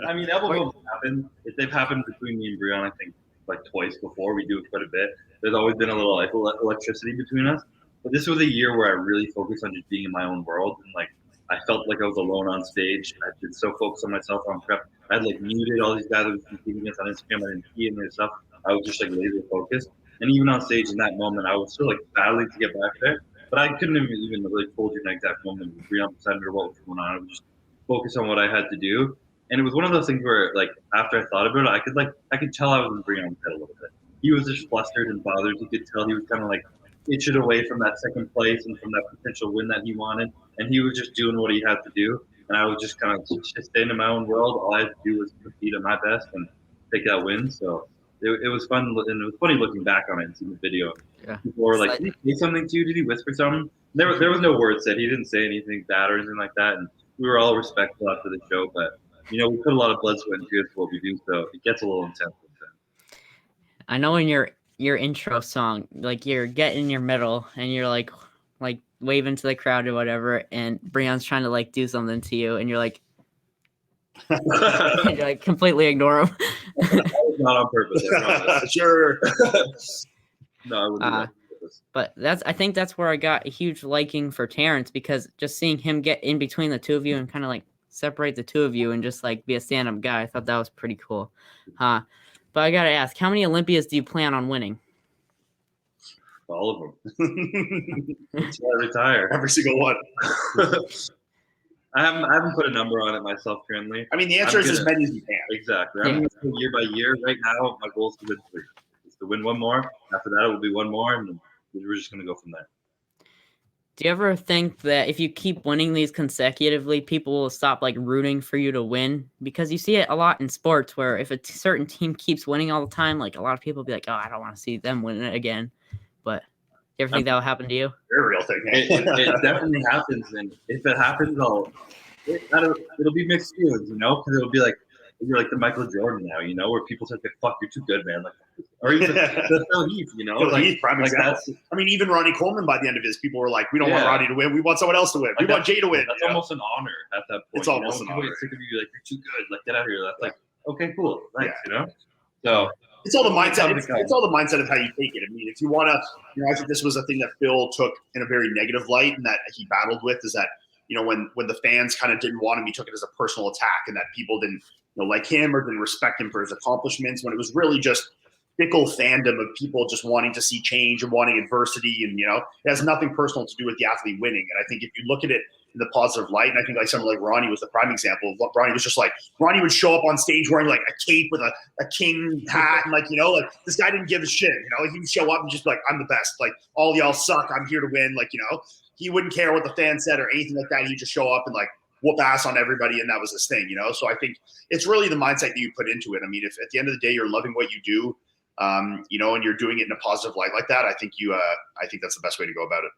I mean, elbow bumps happen. They've happened between me and Brian, I think, like twice before. We do it quite a bit. There's always been a little like electricity between us. But this was a year where I really focused on just being in my own world, and like I felt like I was alone on stage. I'd been so focused on myself on prep. I'd like muted all these guys that was competing against on Instagram. I didn't see any of their stuff. I was just like laser focused. And even on stage in that moment, I was still like battling to get back there. But I couldn't have even really told you an exact moment with 300% or what was going on. I was just focused on what I had to do. And it was one of those things where, like, after I thought about it, I could tell I was in Brian's head a little bit. He was just flustered and bothered. You could tell he was kind of like itching away from that second place and from that potential win that he wanted. And he was just doing what he had to do. And I was just kind of just staying in my own world. All I had to do was compete at my best and take that win. So it was fun, and it was funny looking back on it and seeing the video. Yeah. People were like, "Did he say something to you? Did he whisper something?" There was no word said. He didn't say anything bad or anything like that. And we were all respectful after the show. But we put a lot of blood, sweat, and tears for what we do, so it gets a little intense. I know in your intro song, like you're getting your medal and you're like waving to the crowd or whatever, and Brian's trying to like do something to you, and you're like. You like completely ignore him. That was not on purpose. Sure. No, I wouldn't do that on purpose. But I think that's where I got a huge liking for Terrence, because just seeing him get in between the two of you and kind of like separate the two of you and just like be a stand-up guy, I thought that was pretty cool. But I gotta ask, how many Olympias do you plan on winning? All of them. Until I retire. Every single one. I haven't put a number on it myself currently. I mean, the answer is as many as you can. Exactly. I'm going to go year by year. Right now, my goal is to win 3. It's to win one more. After that, it will be one more, and then we're just going to go from there. Do you ever think that if you keep winning these consecutively, people will stop like rooting for you to win? Because you see it a lot in sports where if a certain team keeps winning all the time, like a lot of people will be like, "Oh, I don't want to see them win it again." But do you ever think that will happen to you? Very real thing. It definitely happens, and if it happens, it'll be mixed feelings, because it'll be like you're like the Michael Jordan now, where people say, "Fuck, you're too good, man." Like, or even the Phil Heath, Phil Heath, prime example. I mean, even Ronnie Coleman by the end of his, people were like, "We don't want Ronnie to win. We want someone else to win. We want Jay to win." That's almost an honor at that point. It's almost an honor. People get sick of you, like, "You're too good. Like, get out of here." That's like, okay, cool, thanks. So. It's all the mindset. It's all the mindset of how you take it. I mean, if you want to, I think this was a thing that Phil took in a very negative light, and that he battled with, is that when the fans kind of didn't want him, he took it as a personal attack, and that people didn't like him or didn't respect him for his accomplishments. When it was really just fickle fandom of people just wanting to see change and wanting adversity, and it has nothing personal to do with the athlete winning. And I think if you look at it in the positive light, and I think like someone like Ronnie was the prime example of what Ronnie was just like. Ronnie would show up on stage wearing like a cape with a king hat, and like this guy didn't give a shit. He would show up and just be like, "I'm the best. Like, all y'all suck. I'm here to win." Like, he wouldn't care what the fans said or anything like that. He'd just show up and like whoop ass on everybody, and that was his thing. So I think it's really the mindset that you put into it. I mean, if at the end of the day you're loving what you do, and you're doing it in a positive light like that, I think that's the best way to go about it.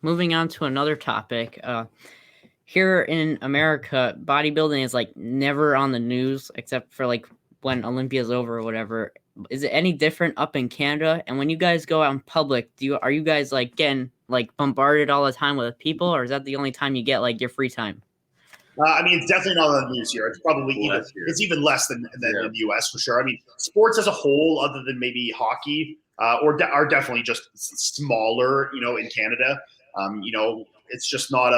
Moving on to another topic, here in America, bodybuilding is like never on the news except for like when Olympia's over or whatever. Is it any different up in Canada? And when you guys go out in public, are you guys like getting like bombarded all the time with people, or is that the only time you get like your free time? I mean, it's definitely not on the news here. It's probably even less than in the U.S. for sure. I mean, sports as a whole, other than maybe hockey, are definitely just smaller. In Canada. It's just not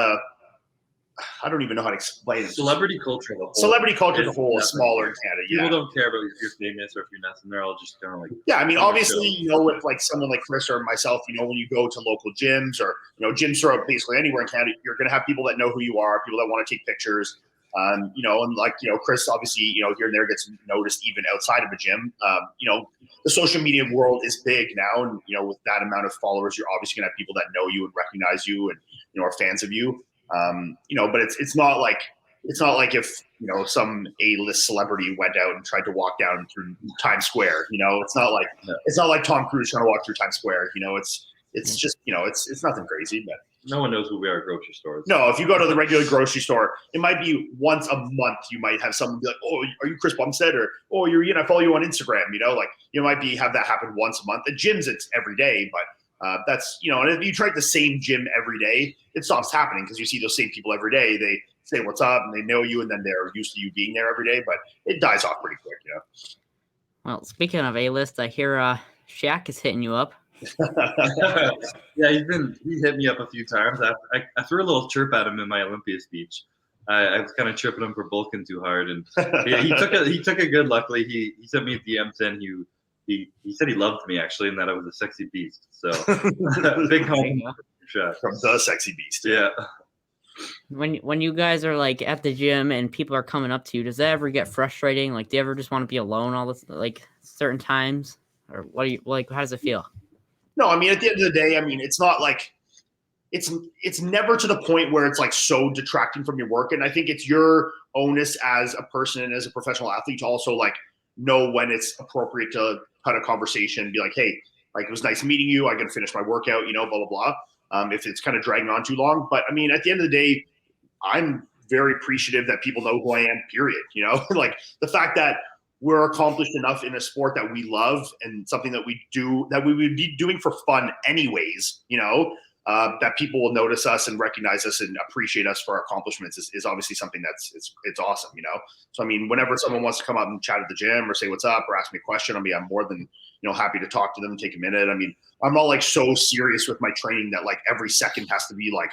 I don't even know how to explain it. Celebrity culture as a whole. Celebrity culture as a whole is smaller in Canada. Yeah. People don't care about if you're famous or if you're nothing. They're all just kind of like. Yeah, I mean, obviously, with like someone like Chris or myself, when you go to local gyms or gyms throughout basically anywhere in Canada, you're going to have people that know who you are, people that want to take pictures. And like Chris, obviously, here and there gets noticed even outside of a gym. The social media world is big now, and with that amount of followers, you're obviously gonna have people that know you and recognize you and are fans of you. But it's not like if some A-list celebrity went out and tried to walk down through Times Square. It's not like Tom Cruise trying to walk through Times Square. It's just it's nothing crazy, but. No one knows who we are at grocery stores. No, if you go to the regular grocery store, it might be once a month. You might have someone be like, "Oh, are you Chris Bumstead?" Or "Oh, you're Iain. I follow you on Instagram." Like you might have that happen once a month. At gyms, it's every day, but That's, and if you try the same gym every day, it stops happening because you see those same people every day. They say what's up and they know you, and then they're used to you being there every day, but it dies off pretty quick, Well, speaking of A-list, I hear Shaq is hitting you up. Yeah, he's hit me up a few times. I threw a little chirp at him in my Olympia speech. I was kind of chirping him for bulking too hard, and yeah, he took a good. Luckily, he sent me a DM saying he said he loved me actually, and that I was a sexy beast. So big compliment from the sexy beast. Yeah. When you guys are like at the gym and people are coming up to you, does that ever get frustrating? Like, do you ever just want to be alone all this, like certain times, or what do you like? How does it feel? No, I mean, at the end of the day, I mean, it's not like it's never to the point where it's like so detracting from your work. And I think it's your onus as a person and as a professional athlete to also like know when it's appropriate to cut a conversation and be like, hey, like it was nice meeting you. I got to finish my workout, blah, blah, blah. If it's kind of dragging on too long. But I mean, at the end of the day, I'm very appreciative that people know who I am, period. Like the fact that we're accomplished enough in a sport that we love and something that we do that we would be doing for fun anyways, that people will notice us and recognize us and appreciate us for our accomplishments is obviously something that's it's awesome, So I mean, whenever someone wants to come up and chat at the gym or say what's up or ask me a question, I'm more than happy to talk to them and take a minute. I mean, I'm not like so serious with my training that like every second has to be like,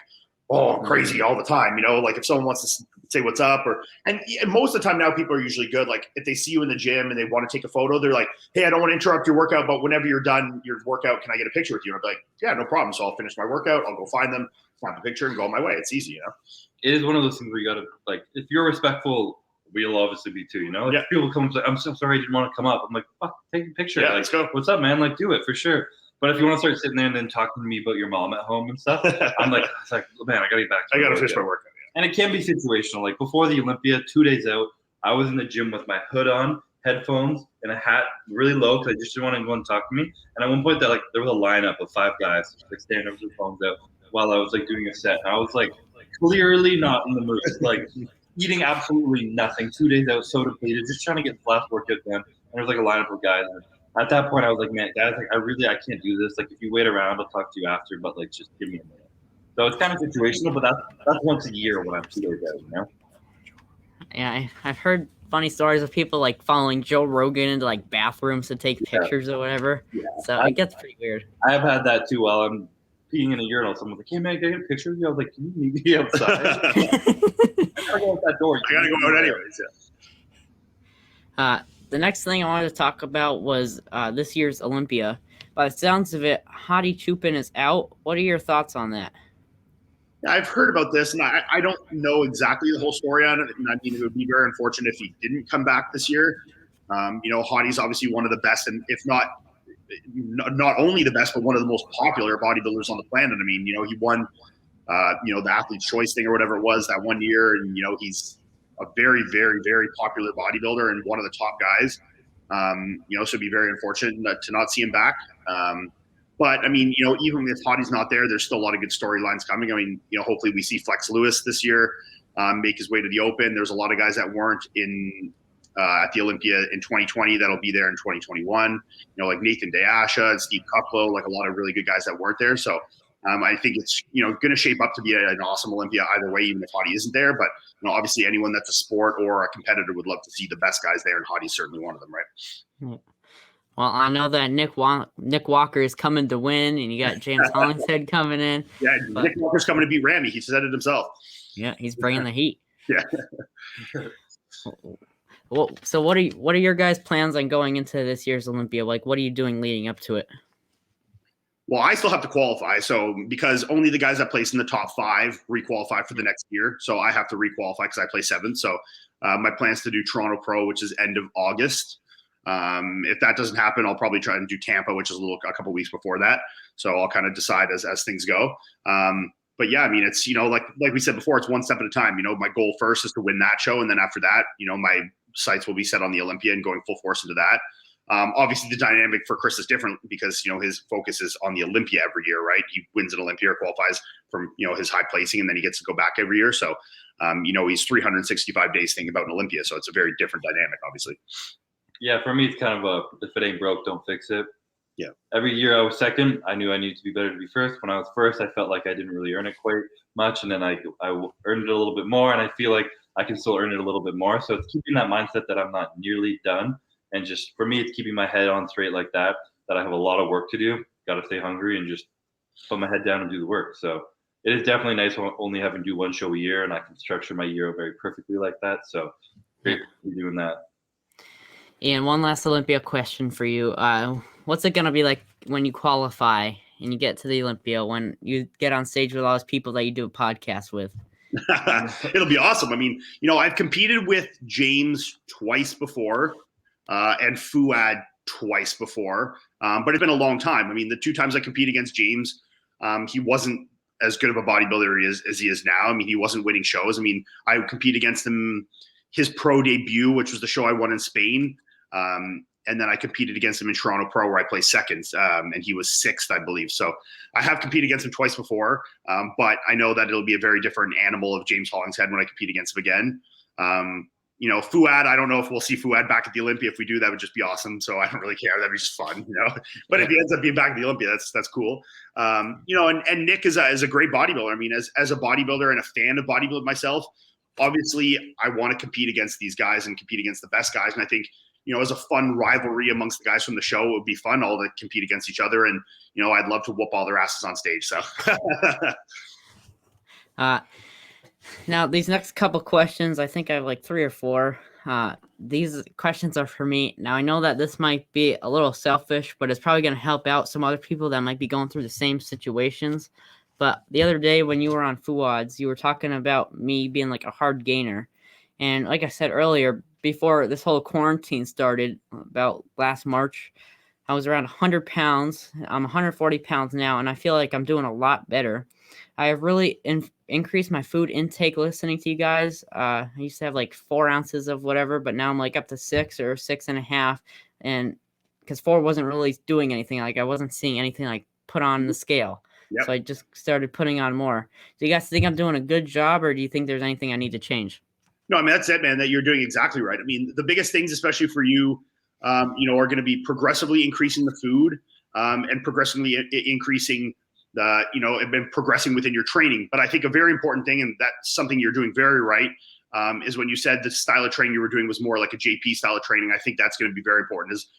oh, crazy all the time. Like if someone wants to say what's up and most of the time now people are usually good. Like if they see you in the gym and they want to take a photo, they're like, hey, I don't want to interrupt your workout, but whenever you're done your workout, can I get a picture with you? And I'll be like, yeah, no problem. So I'll finish my workout. I'll go find them, snap a picture and go on my way. It's easy, It is one of those things where you got to like, if you're respectful, we'll obviously be too, Like, yeah. If people come and say, I'm so sorry I didn't want to come up. I'm like, fuck, take a picture. Yeah, like, let's go. What's up, man? Like, do it for sure. But if you want to start sitting there and then talking to me about your mom at home and stuff, I'm like, man, I got to get back. I got to finish my workout. And it can be situational. Like before the Olympia, 2 days out, I was in the gym with my hood on, headphones, and a hat really low because I just didn't want to go and talk to me. And at one point, there was a lineup of 5 guys like standing with their phones out while I was like doing a set. And I was like clearly not in the mood, like eating absolutely nothing. 2 days out, so depleted, just trying to get the last workout done. And there was like a lineup of guys. And at that point, I was like, man, guys, like I can't do this. Like if you wait around, I'll talk to you after, but like just give me a minute. So it's kind of situational, but that's once a year when I'm 2 days out, Yeah, I've heard funny stories of people like following Joe Rogan into like bathrooms to take pictures or whatever. Yeah. So it gets pretty weird. I have had that too while I'm peeing in a urinal. Someone's like, hey man, can I get a picture of you? I was like, can you meet me outside? I gotta go out that door. I gotta go out anyways, yeah. The next thing I wanted to talk about was this year's Olympia. By the sounds of it, Hadi Choopan is out. What are your thoughts on that? I've heard about this, and I don't know exactly the whole story on it. And I mean, it would be very unfortunate if he didn't come back this year. Hadi's obviously one of the best, and if not only the best, but one of the most popular bodybuilders on the planet. I mean, he won, the Athlete's Choice thing or whatever it was that one year, and he's a very, very, very popular bodybuilder and one of the top guys. So it'd be very unfortunate to not see him back. But I mean, even if Hadi's not there, there's still a lot of good storylines coming. I mean, hopefully we see Flex Lewis this year make his way to the Open. There's a lot of guys that weren't in at the Olympia in 2020 that'll be there in 2021. Like Nathan Deasha and Steve Kuplo, like a lot of really good guys that weren't there. So I think it's going to shape up to be an awesome Olympia either way, even if Hadi isn't there. But obviously anyone that's a sport or a competitor would love to see the best guys there, and Hadi's certainly one of them, right? Well, I know that Nick Walker is coming to win, and you got James Hollingshead coming in. Yeah, Nick Walker's coming to beat Ramy. He said it himself. Yeah, he's bringing the heat. Yeah. Well, so what are your guys' plans on going into this year's Olympia? Like, what are you doing leading up to it? Well, I still have to qualify. So because only the guys that place in the top 5 requalify for the next year. So I have to requalify because I play 7th. So my plan is to do Toronto Pro, which is end of August. If that doesn't happen, I'll probably try and do Tampa, which is a couple weeks before that. So I'll kind of decide as things go. But yeah, I mean, it's, like we said before, it's one step at a time. My goal first is to win that show. And then after that, my sights will be set on the Olympia and going full force into that. Obviously the dynamic for Chris is different because, his focus is on the Olympia every year, right? He wins an Olympia or qualifies from, his high placing, and then he gets to go back every year. So, he's 365 days thinking about an Olympia. So it's a very different dynamic, obviously. Yeah, for me, it's kind of if it ain't broke, don't fix it. Yeah. Every year I was second, I knew I needed to be better to be first. When I was first, I felt like I didn't really earn it quite much, and then I earned it a little bit more, and I feel like I can still earn it a little bit more. So it's keeping that mindset that I'm not nearly done, and just for me, it's keeping my head on straight like that. That I have a lot of work to do. Got to stay hungry and just put my head down and do the work. So it is definitely nice only having to do one show a year, and I can structure my year very perfectly like that. So great to be doing that. And one last Olympia question for you. What's it gonna be like when you qualify and you get to the Olympia, when you get on stage with all those people that you do a podcast with? It'll be awesome. I mean, I've competed with James twice before, and Fouad twice before, but it's been a long time. I mean, the 2 times I competed against James, he wasn't as good of a bodybuilder as he is now. I mean, he wasn't winning shows. I mean, I compete against him his pro debut, which was the show I won in Spain. And then I competed against him in Toronto Pro, where I placed second, and he was 6th, I believe. So I have competed against him twice before, but I know that it'll be a very different animal of James Hollingshead when I compete against him again. Fouad, I don't know if we'll see Fouad back at the Olympia. If we do, that would just be awesome. So I don't really care. That'd be just fun, But if he ends up being back at the Olympia, that's cool. And Nick is a great bodybuilder. I mean, as a bodybuilder and a fan of bodybuilding myself, obviously I want to compete against these guys and compete against the best guys. And I think, as a fun rivalry amongst the guys from the show, it would be fun all to compete against each other. And, I'd love to whoop all their asses on stage. So now these next couple questions, I think I have like 3 or 4. These questions are for me. Now I know that this might be a little selfish, but it's probably going to help out some other people that might be going through the same situations. But the other day when you were on Fouad's, you were talking about me being like a hard gainer. And like I said earlier, before this whole quarantine started, about last March, I was around 100 pounds. I'm 140 pounds now, and I feel like I'm doing a lot better. I have really increased my food intake listening to you guys. I used to have like 4 ounces of whatever, but now I'm like up to 6 or 6.5. And because 4 wasn't really doing anything, like I wasn't seeing anything like put on the scale. Yep. So I just started putting on more. Do you guys think I'm doing a good job, or do you think there's anything I need to change? No, I mean, that's it, man, that you're doing exactly right. I mean, the biggest things, especially for you, are going to be progressively increasing the food, and progressively increasing and progressing within your training. But I think a very important thing, and that's something you're doing very right, is when you said the style of training you were doing was more like a JP style of training. I think that's going to be very important. Is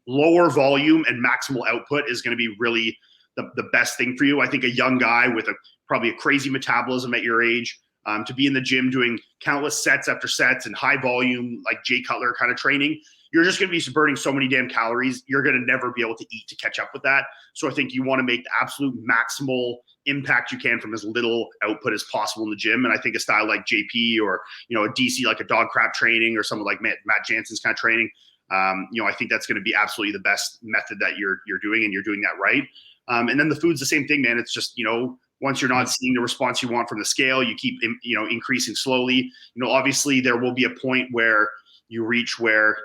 lower volume and maximal output is going to be really the best thing for you. I think a young guy with probably a crazy metabolism at your age, to be in the gym doing countless sets after sets and high volume, like Jay Cutler kind of training, you're just going to be burning so many damn calories. You're going to never be able to eat to catch up with that. So I think you want to make the absolute maximal impact you can from as little output as possible in the gym. And I think a style like JP or, a DC, like a dog crap training, or someone like Matt Jansen's kind of training, I think that's going to be absolutely the best method that you're doing, and you're doing that right. And then the food's the same thing, man. It's just, once you're not seeing the response you want from the scale, you keep, increasing slowly. Obviously there will be a point where you reach where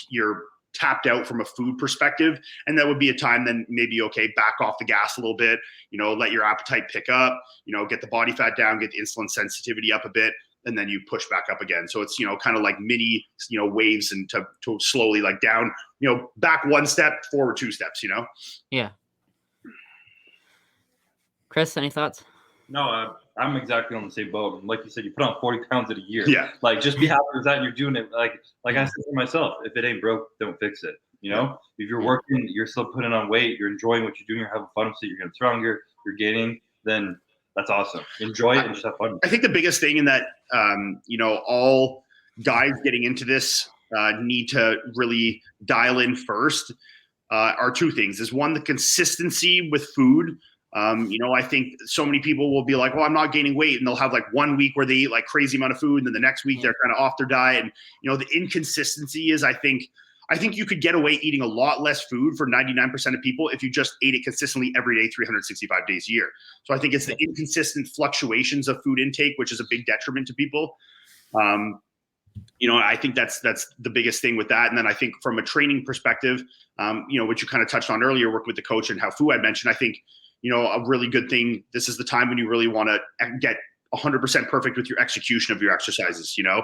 you're tapped out from a food perspective. And that would be a time then maybe, okay, back off the gas a little bit, let your appetite pick up, get the body fat down, get the insulin sensitivity up a bit, and then you push back up again. So it's, kind of like mini, waves, and to slowly like down, back 1 step, forward 2 steps, Yeah. Chris, any thoughts? No, I'm exactly on the same boat. Like you said, you put on 40 pounds in a year. Yeah. Like, just be happy with that. And you're doing it. Like I said for myself, if it ain't broke, don't fix it. If you're working, you're still putting on weight, you're enjoying what you're doing, you're having fun, so you're getting stronger, you're gaining, then that's awesome. Enjoy it and just have fun. I think the biggest thing in that, all guys getting into this need to really dial in first are 2 things. Is one, the consistency with food. I think so many people will be like, well, I'm not gaining weight. And they'll have like 1 week where they eat like crazy amount of food. And then the next week they're kind of off their diet. And, the inconsistency is, I think you could get away eating a lot less food for 99% of people if you just ate it consistently every day, 365 days a year. So I think it's the inconsistent fluctuations of food intake, which is a big detriment to people. I think that's the biggest thing with that. And then I think from a training perspective, which you kind of touched on earlier, work with the coach and how Fouad mentioned, I think, a really good thing. This is the time when you really want to get 100% perfect with your execution of your exercises, not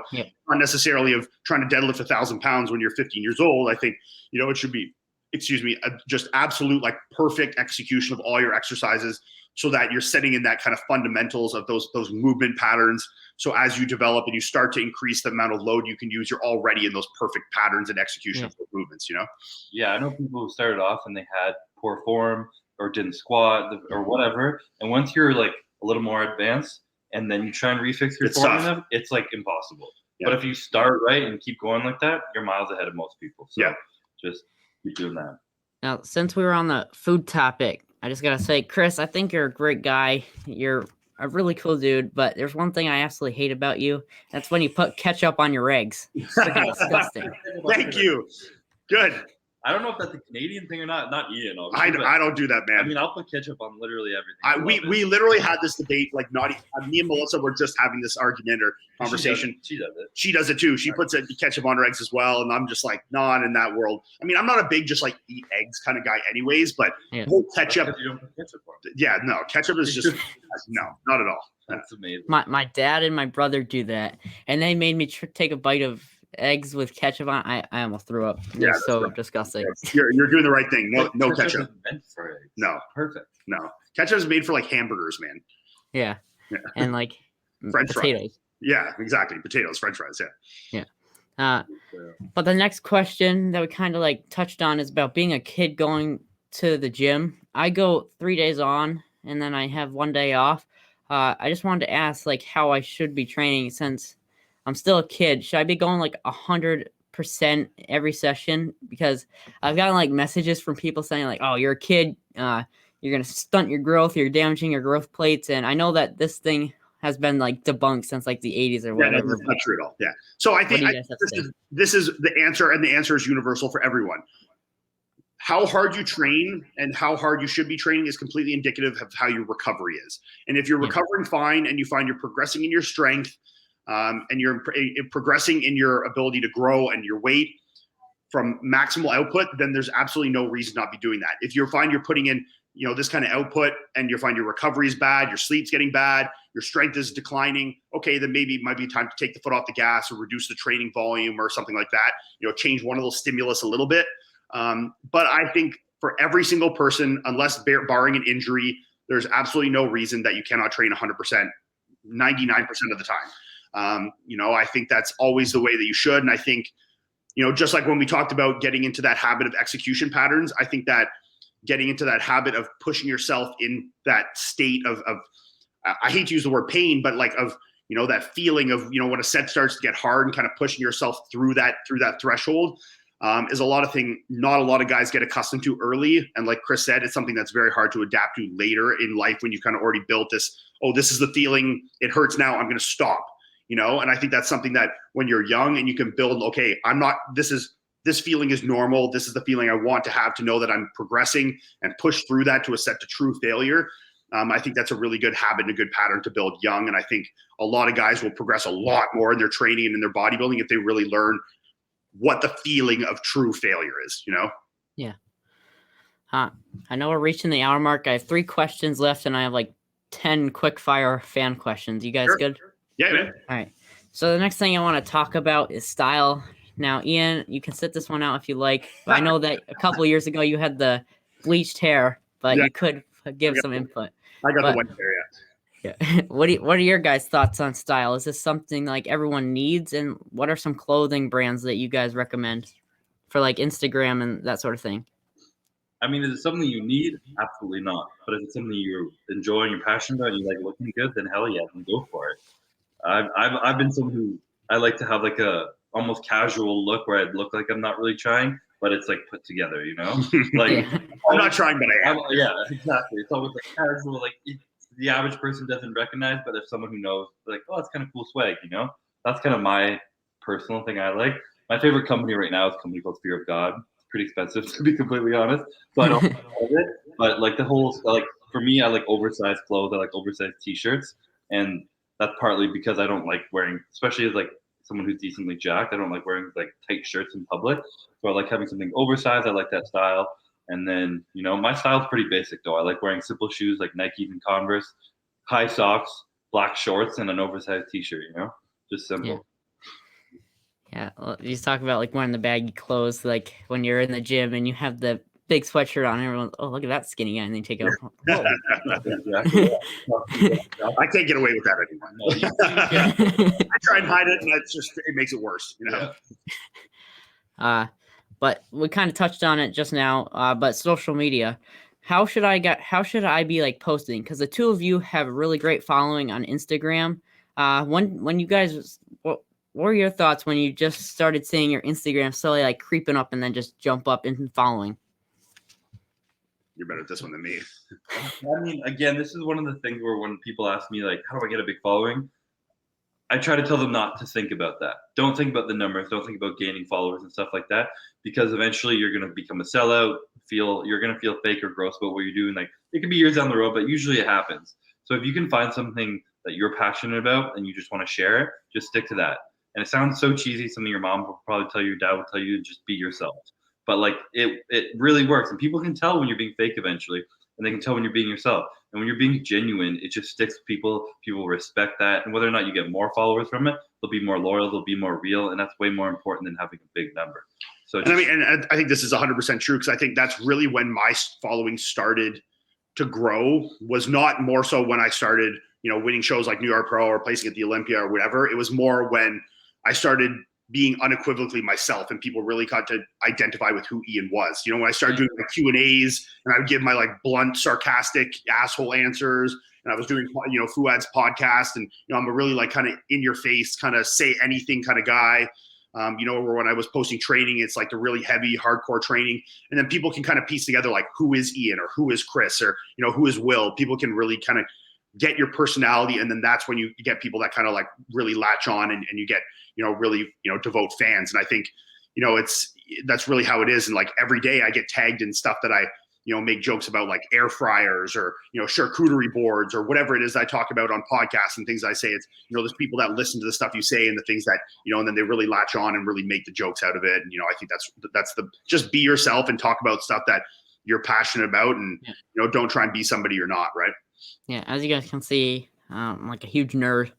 necessarily of trying to deadlift 1,000 pounds when you're 15 years old. I think, it just absolute like perfect execution of all your exercises, so that you're setting in that kind of fundamentals of those movement patterns. So as you develop and you start to increase the amount of load you can use, you're already in those perfect patterns and execution of those movements, you know? Yeah, I know people who started off and they had poor form or didn't squat or whatever. And once you're like a little more advanced and then you try and refix your form enough, it's like impossible. Yeah. But if you start right and keep going like that, you're miles ahead of most people. So just keep doing that. Now, since we were on the food topic, I just gotta say, Chris, I think you're a great guy. You're a really cool dude, but there's one thing I absolutely hate about you. That's when you put ketchup on your eggs. It's freaking disgusting. Thank you. Good. I don't know if that's a Canadian thing or not. Not Ian. I don't do that, man. I mean, I'll put ketchup on literally everything. We literally had this debate. Like, me and Melissa were just having this argument or conversation. She does it. She does it too. She puts ketchup on her eggs as well, and I'm just like, not in that world. I mean, I'm not a big just like eat eggs kind of guy, anyways. But ketchup. You don't put ketchup on. Yeah, no, ketchup is just no, not at all. That's amazing. My dad and my brother do that, and they made me take a bite of eggs with ketchup on. I almost threw up. It's so disgusting. You're doing the right thing. No ketchup. Is meant for eggs. No. Perfect. No. Ketchup is made for like hamburgers, man. Yeah. And like French potatoes. Fries. Yeah, exactly. Potatoes, French fries. Yeah. But the next question that we kind of like touched on is about being a kid going to the gym. I go 3 days on and then I have 1 day off. I just wanted to ask like how I should be training since I'm still a kid. Should I be going like 100% every session? Because I've gotten like messages from people saying like, "Oh, you're a kid. You're gonna stunt your growth. You're damaging your growth plates." And I know that this thing has been like debunked since like the 80s or whatever. Yeah, that's not true at all. Yeah. So I think this is the answer, and the answer is universal for everyone. How hard you train and how hard you should be training is completely indicative of how your recovery is. And if you're recovering fine and you find you're progressing in your strength, and you're progressing in your ability to grow and your weight from maximal output, then there's absolutely no reason not to be doing that. If you find you're putting in, this kind of output and you find your recovery is bad, your sleep's getting bad, your strength is declining, okay, then maybe it might be time to take the foot off the gas or reduce the training volume or something like that. Change one of those stimulus a little bit. But I think for every single person, unless barring an injury, there's absolutely no reason that you cannot train 100%, 99% of the time. I think that's always the way that you should. And I think, just like when we talked about getting into that habit of execution patterns, I think that getting into that habit of pushing yourself in that state of I hate to use the word pain, but like of, that feeling of, when a set starts to get hard and kind of pushing yourself through that threshold is a lot of thing. Not a lot of guys get accustomed to early. And like Chris said, it's something that's very hard to adapt to later in life when you kind of already built this, this is the feeling, it hurts now, I'm going to stop. And I think that's something that when you're young and you can build, okay, this feeling is normal. This is the feeling I want to have to know that I'm progressing and push through that to a set to true failure. I think that's a really good habit and a good pattern to build young. And I think a lot of guys will progress a lot more in their training and in their bodybuilding if they really learn what the feeling of true failure is, Yeah. I know we're reaching the hour mark. I have 3 questions left and I have like 10 quick fire fan questions. You guys good? Yeah, man. All right. So the next thing I want to talk about is style. Now, Ian, you can sit this one out if you like. But I know that a couple of years ago you had the bleached hair, but you could give some input. I got the one hair, yeah. What are your guys' thoughts on style? Is this something like everyone needs? And what are some clothing brands that you guys recommend for like Instagram and that sort of thing? I mean, is it something you need? Absolutely not. But if it's something you enjoy and you're passionate about and you like looking good, then hell yeah, then go for it. I've been someone who I like to have like a almost casual look where I'd look like I'm not really trying, but it's like put together, Like I'm not trying, but I am. Yeah, exactly. It's always like casual, like the average person doesn't recognize, but if someone who knows, like, oh, it's kind of cool swag, That's kind of my personal thing I like. My favorite company right now is a company called Fear of God. It's pretty expensive to be completely honest, so I don't love it. But like the whole, like for me, I like oversized clothes. I like oversized t-shirts, and that's partly because I don't like wearing, especially as like someone who's decently jacked, I don't like wearing like tight shirts in public. So I like having something oversized. I like that style. And then, my style's pretty basic though. I like wearing simple shoes like Nike and Converse, high socks, black shorts, and an oversized t-shirt, just simple. Yeah, well, you talk about like wearing the baggy clothes, like when you're in the gym and you have the big sweatshirt on. Everyone's, oh, look at that skinny guy, and then you take it off. Whoa. Exactly. I can't get away with that anymore. No, you I try and hide it, and it makes it worse. You know. Yeah. But we kind of touched on it just now. But social media, how should I be like posting? Because the two of you have a really great following on Instagram. When you guys, what were your thoughts when you just started seeing your Instagram slowly like creeping up and then just jump up in following? You're better at this one than me. I mean, again, this is one of the things where when people ask me, like, how do I get a big following? I try to tell them not to think about that. Don't think about the numbers. Don't think about gaining followers and stuff like that, because eventually you're going to become a sellout. You're going to feel fake or gross about what you're doing. Like, it could be years down the road, but usually it happens. So if you can find something that you're passionate about and you just want to share it, just stick to that. And it sounds so cheesy. Something your mom will probably tell you, your dad will tell you, just be yourself. But like it really works, and people can tell when you're being fake eventually, and they can tell when you're being yourself. And when you're being genuine, it just sticks with people. People respect that, and whether or not you get more followers from it, they'll be more loyal, they'll be more real, and that's way more important than having a big number. So, and I think this is 100% true, because I think that's really when my following started to grow. Was not more so when I started, winning shows like New York Pro or placing at the Olympia or whatever. It was more when I started being unequivocally myself, and people really got to identify with who Iain was. When I started doing the Q&As, and I would give my like blunt, sarcastic asshole answers, and I was doing, Fuad's podcast, and, I'm a really like kind of in your face, kind of say anything kind of guy. Or when I was posting training, it's like the really heavy, hardcore training. And then people can kind of piece together like who is Iain, or who is Chris, or, who is Will. People can really kind of get your personality. And then that's when you get people that kind of like really latch on, and you get, really, devote fans. And I think, that's really how it is. And like every day I get tagged in stuff that I, make jokes about, like air fryers or, charcuterie boards or whatever it is I talk about on podcasts and things I say. It's, there's people that listen to the stuff you say and the things that, and then they really latch on and really make the jokes out of it. And, I think that's just be yourself and talk about stuff that you're passionate about, and, don't try and be somebody you're not. Right. Yeah. As you guys can see, I'm like a huge nerd.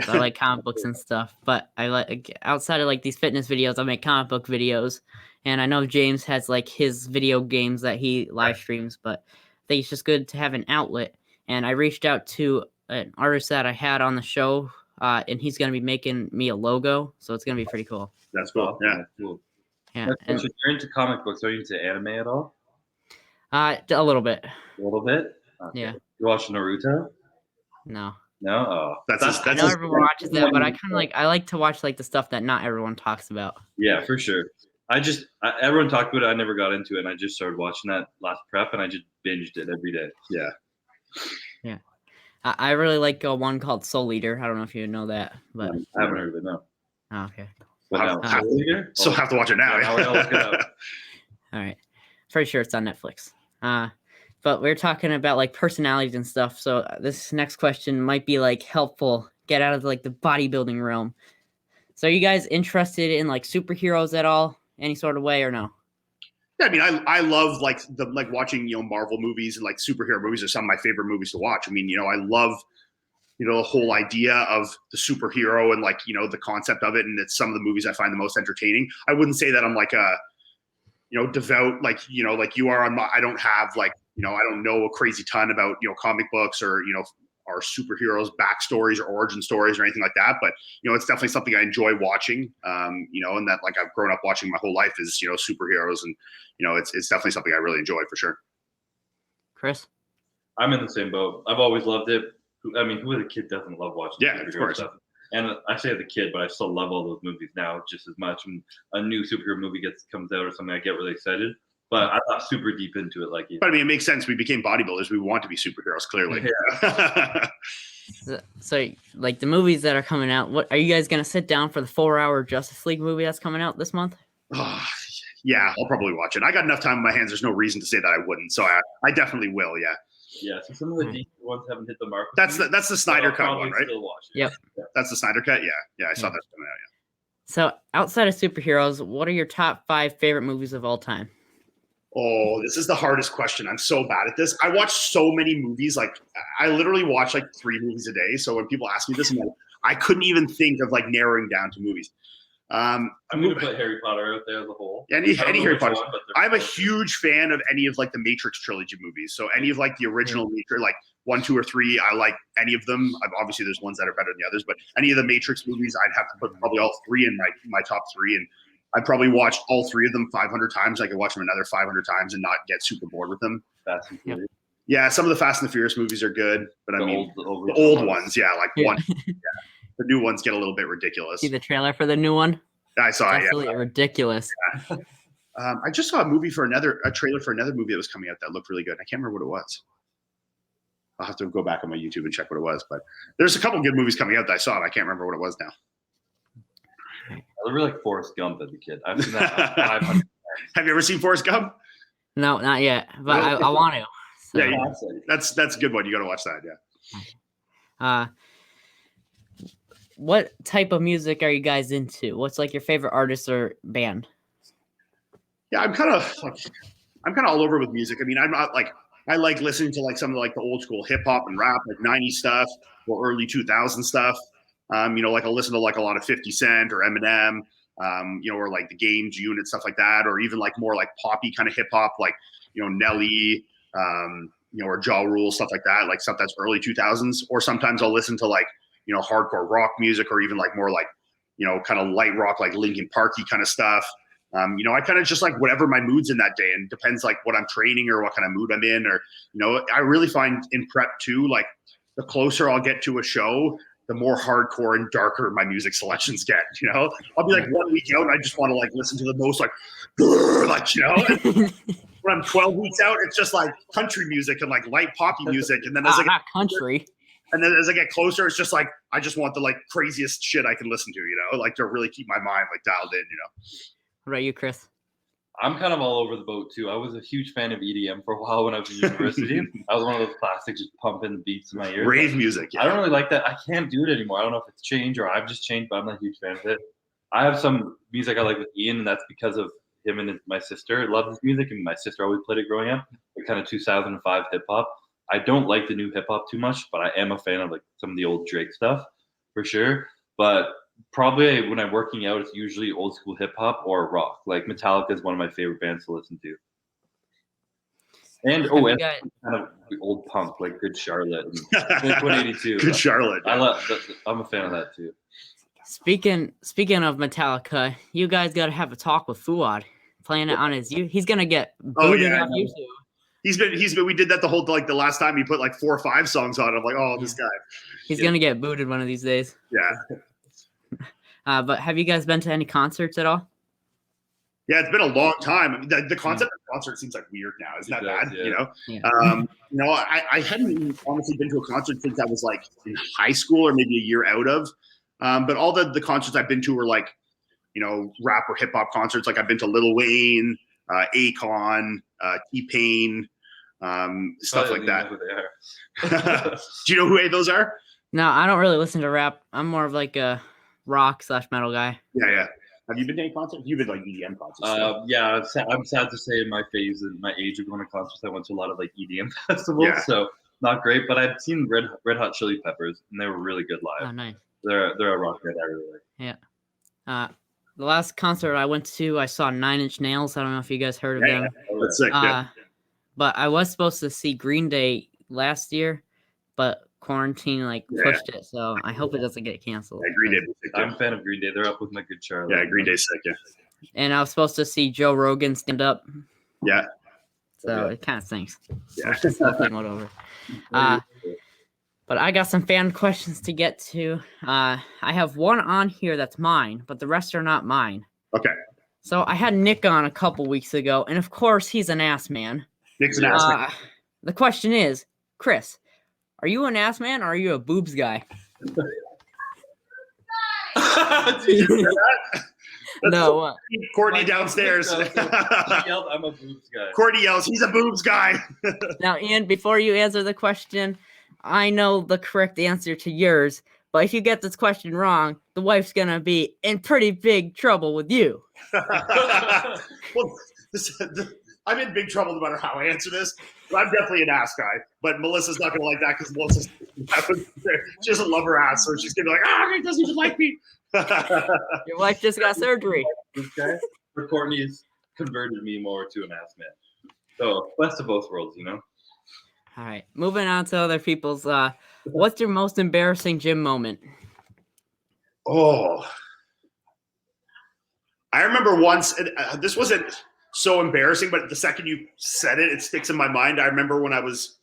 So I like comic books and stuff, but I like, outside of like these fitness videos, I make comic book videos. And I know James has like his video games that he live streams, but I think it's just good to have an outlet. And I reached out to an artist that I had on the show, and he's going to be making me a logo. So it's going to be pretty cool. That's cool. Yeah. Cool. Yeah. And so you're into comic books. Are you into anime at all? A little bit. A little bit? Okay. Yeah. You watch Naruto? No. No? Oh. I know everyone watches that, but I kind of I like to watch like the stuff that not everyone talks about. Yeah, for sure. Everyone talked about it. I never got into it, and I just started watching that last prep, and I just binged it every day. Yeah. Yeah. I really like one called Soul Eater. I don't know if you know that, but I haven't heard of it, no. Oh, okay. We'll have to watch it now. Yeah, I'll look it up. All right. Pretty sure it's on Netflix. But we're talking about like personalities and stuff. So this next question might be like helpful. Get out of like the bodybuilding realm. So are you guys interested in like superheroes at all? Any sort of way or no? Yeah, I mean, I love like watching, Marvel movies, and like superhero movies are some of my favorite movies to watch. I mean, I love, the whole idea of the superhero and like, the concept of it. And it's some of the movies I find the most entertaining. I wouldn't say that I'm like a, devout, like, like you are. I don't have like, I don't know a crazy ton about, comic books or, our superheroes backstories or origin stories or anything like that. But, it's definitely something I enjoy watching, and that like I've grown up watching my whole life is, superheroes, and, it's definitely something I really enjoy for sure. Chris? I'm in the same boat. I've always loved it. I mean, who as a kid doesn't love watching superhero stuff? And I say as a kid, but I still love all those movies now just as much. When a new superhero movie comes out or something, I get really excited. But I'm not super deep into it like you. But I mean, it makes sense. We became bodybuilders. We want to be superheroes, clearly. Yeah. So, like the movies that are coming out, what are you guys gonna sit down for the 4-hour Justice League movie that's coming out this month? Yeah, I'll probably watch it. I got enough time on my hands. There's no reason to say that I wouldn't. So I definitely will. Yeah. Yeah. So some of the DC ones haven't hit the mark. That's the Snyder Cut one, right? Yep. That's the Snyder Cut. Yeah. I saw that coming out. Yeah. So outside of superheroes, what are your top 5 favorite movies of all time? Oh, this is the hardest question. I'm so bad at this. I watch so many movies. Like I literally watch like 3 movies a day. So when people ask me this, I couldn't even think of like narrowing down to movies. I'm going to put Harry Potter out there as a whole. Any Harry Potter. I'm a huge fan of any of like the Matrix trilogy movies. So any of like the original Matrix, like 1, 2, or 3, I like any of them. Obviously, there's ones that are better than the others, but any of the Matrix movies, I'd have to put probably all 3 in my top 3. And I probably watched all 3 of them 500 times. I could watch them another 500 times and not get super bored with them. Fast and Furious. Yeah, some of the Fast and the Furious movies are good, but The I mean, the old old ones. ones, yeah, like one. Yeah. The new ones get a little bit ridiculous. See the trailer for the new one? I saw it. Absolutely ridiculous. Yeah. I just saw a trailer for another movie that was coming out that looked really good. I can't remember what it was. I'll have to go back on my YouTube and check what it was. But there's a couple good movies coming out that I saw, and I can't remember what it was now. I really like Forrest Gump as a kid. I've seen that 500 times. Have you ever seen Forrest Gump? No, not yet, but I want to. So. Yeah, that's a good one. You got to watch that. Yeah. What type of music are you guys into? What's like your favorite artist or band? Yeah, I'm kind of all over with music. I mean, I'm not like I like listening to like some of like the old school hip hop and rap, like 90s stuff or early 2000 stuff. Like I'll listen to like a lot of 50 Cent or Eminem, or like the Games Unit, stuff like that, or even like more like poppy kind of hip hop, like Nelly, or Ja Rule, stuff like that, like stuff that's early 2000s. Or sometimes I'll listen to like hardcore rock music, or even like more like kind of light rock, like Linkin Parky kind of stuff. I kind of just like whatever my mood's in that day, and depends like what I'm training or what kind of mood I'm in, or I really find in prep too, like the closer I'll get to a show, the more hardcore and darker my music selections get. I'll be like 1 week out and I just want to like listen to the most like when I'm 12 weeks out, it's just like country music and like light poppy music, and then as not country. And then as I get closer, it's just like I just want the like craziest shit I can listen to, like to really keep my mind like dialed in. What about you, Chris? I'm kind of all over the boat too. I was a huge fan of EDM for a while when I was in university. I was one of those classics, just pumping beats in my ears. Rave music. Yeah. I don't really like that. I can't do it anymore. I don't know if it's changed or I've just changed, but I'm not a huge fan of it. I have some music I like with Iain, and that's because of him and my sister love this music, and my sister always played it growing up. Like kind of 2005 hip hop. I don't like the new hip hop too much, but I am a fan of like some of the old Drake stuff for sure. But probably when I'm working out, it's usually old school hip hop or rock. Like Metallica is one of my favorite bands to listen to. And kind of old punk, like Good Charlotte, and Blink-182. Good Charlotte. Yeah. I'm a fan of that too. Speaking of Metallica, you guys got to have a talk with Fuad. Playing it on his he's gonna get booted off YouTube. He's been. We did that the last time he put like 4 or 5 songs on. I'm like, oh, this guy. He's gonna get booted one of these days. Yeah. But have you guys been to any concerts at all? Yeah, it's been a long time. I mean, the concept of concert seems like weird now. Isn't that bad? Yeah. I hadn't honestly been to a concert since I was like in high school or maybe a year out of. But all the concerts I've been to were like, rap or hip hop concerts. Like I've been to Lil Wayne, Akon, T-Pain, stuff like that. Do you know who those are? No, I don't really listen to rap. I'm more of like a rock/metal guy. Yeah. Have you been to any concerts? You've been like EDM concerts. Yeah, I'm sad to say in my phase and my age of going to concerts, I went to a lot of like EDM festivals, so not great. But I've seen Red Hot Chili Peppers, and they were really good live. Oh, nice. They're a rock band I really like. Yeah. The last concert I went to, I saw 9 Inch Nails. I don't know if you guys heard of them. Yeah. That's sick. But I was supposed to see Green Day last year, but quarantine pushed it. So I hope it doesn't get canceled. Yeah, Green Day. I'm a fan of Green Day. They're up with my Good Charlotte. Yeah, Green Day's sick. Yeah. And I was supposed to see Joe Rogan stand up. Yeah. So it kind of stinks. Yeah. So it's nothing over. But I got some fan questions to get to. I have one on here that's mine, but the rest are not mine. Okay. So I had Nick on a couple weeks ago, and of course he's an ass man. Nick's an ass man. The question is, Chris, are you an ass man or are you a boobs guy? Did you hear that? No. Courtney downstairs. He yelled, I'm a boobs guy. Courtney yells, he's a boobs guy. Now, Ian, before you answer the question, I know the correct answer to yours, but if you get this question wrong, the wife's going to be in pretty big trouble with you. Well, I'm in big trouble no matter how I answer this. But I'm definitely an ass guy. But Melissa's not going to like that because she doesn't love her ass. So she's going to be like, he doesn't even like me. Your wife just got surgery. This guy, for Courtney's converted me more to an ass man. So best of both worlds, you know. All right, moving on to other people's. What's your most embarrassing gym moment? Oh, I remember once. This wasn't so embarrassing, but the second you said it, it sticks in my mind. I remember when I was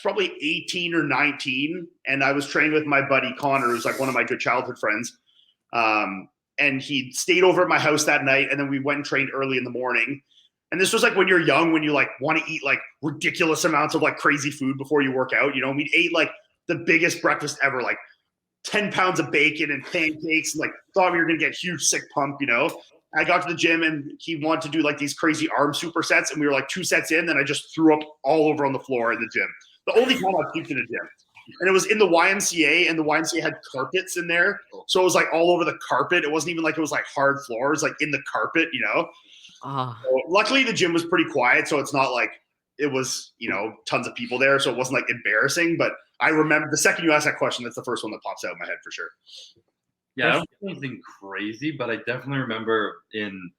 probably 18 or 19, and I was training with my buddy Connor, who's like one of my good childhood friends. And he stayed over at my house that night, and then we went and trained early in the morning. And this was like when you're young, when you like want to eat like ridiculous amounts of like crazy food before you work out. You know, we ate like the biggest breakfast ever, like 10 pounds of bacon and pancakes, and like thought we were gonna get huge sick pump, you know. I got to the gym and he wanted to do like these crazy arm supersets, and we were like 2 sets in, then I just threw up all over on the floor in the gym. The only time I've puked in a gym. And it was in the YMCA, and the YMCA had carpets in there. So it was like all over the carpet. It wasn't even like it was like hard floors, like in the carpet, you know. So luckily the gym was pretty quiet, so it's not like it was, you know, tons of people there, so it wasn't like embarrassing. But I remember the second you asked that question, that's the first one that pops out in my head for sure. Yeah, I don't do anything crazy, but I definitely remember in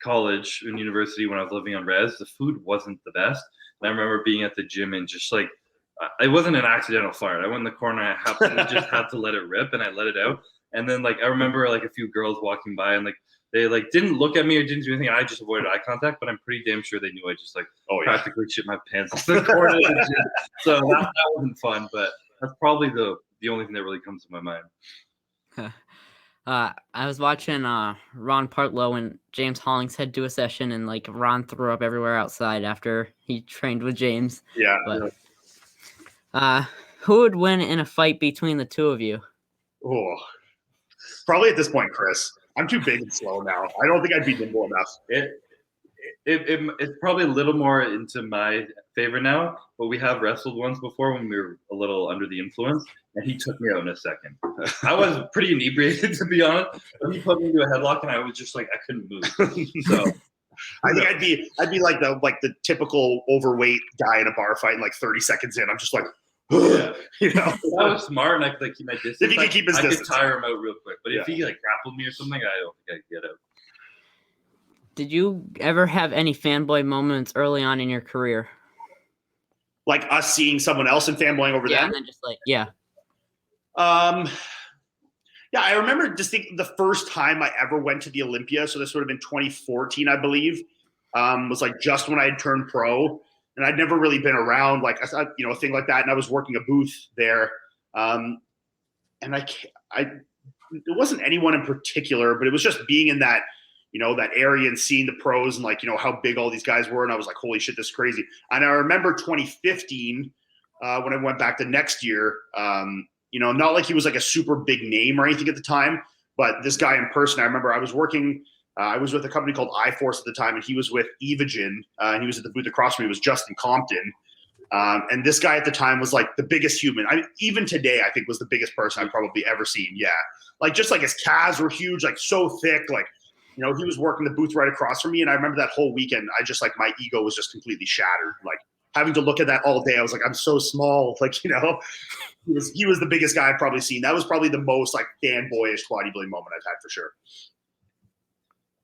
college and university when I was living on res, the food wasn't the best. And I remember being at the gym and just like, it wasn't an accidental fart. I went in the corner, I just had to let it rip, and I let it out. And then like I remember like a few girls walking by, and like they like didn't look at me or didn't do anything. I just avoided eye contact, but I'm pretty damn sure they knew I just like practically shit my pants in the corner of the gym. So that wasn't fun, but that's probably the only thing that really comes to my mind. I was watching Ron Partlow and James Hollingshead do a session, and like Ron threw up everywhere outside after he trained with James. Yeah. But who would win in a fight between the two of you? Oh, probably at this point, Chris. I'm too big and slow now. I don't think I'd be nimble enough. It's probably a little more into my favor now, but we have wrestled once before when we were a little under the influence, and he took me out in a second. I was pretty inebriated, to be honest, but he put me into a headlock, and I was just like, I couldn't move. So I think I'd be like the typical overweight guy in a bar fight, and like 30 seconds in, I'm just like, yeah. You know, I was smart and I could like keep my distance. If he could keep his distance, I could tire him out real quick. But if he like grappled me or something, I don't think I'd get out. Did you ever have any fanboy moments early on in your career? Like us seeing someone else and fanboying over them? And then just like, yeah, I remember just the first time I ever went to the Olympia. So this would have been 2014, I believe. Was like just when I had turned pro, and I'd never really been around like a thing like that. And I was working a booth there, and it wasn't anyone in particular, but it was just being in that, that area and seeing the pros and like, how big all these guys were. And I was like, holy shit, this is crazy. And I remember 2015, when I went back the next year, not like he was like a super big name or anything at the time, but this guy in person, I remember I was working, I was with a company called iForce at the time, and he was with Evogen, and he was at the booth across from me. It was Justin Compton. And this guy at the time was like the biggest human. Even today, I think was the biggest person I've probably ever seen. Yeah. Like just like his calves were huge, like so thick, like, he was working the booth right across from me. And I remember that whole weekend, I just like, my ego was just completely shattered. Like having to look at that all day. I was like, I'm so small. Like, he was the biggest guy I've probably seen. That was probably the most like fanboyish bodybuilding moment I've had for sure.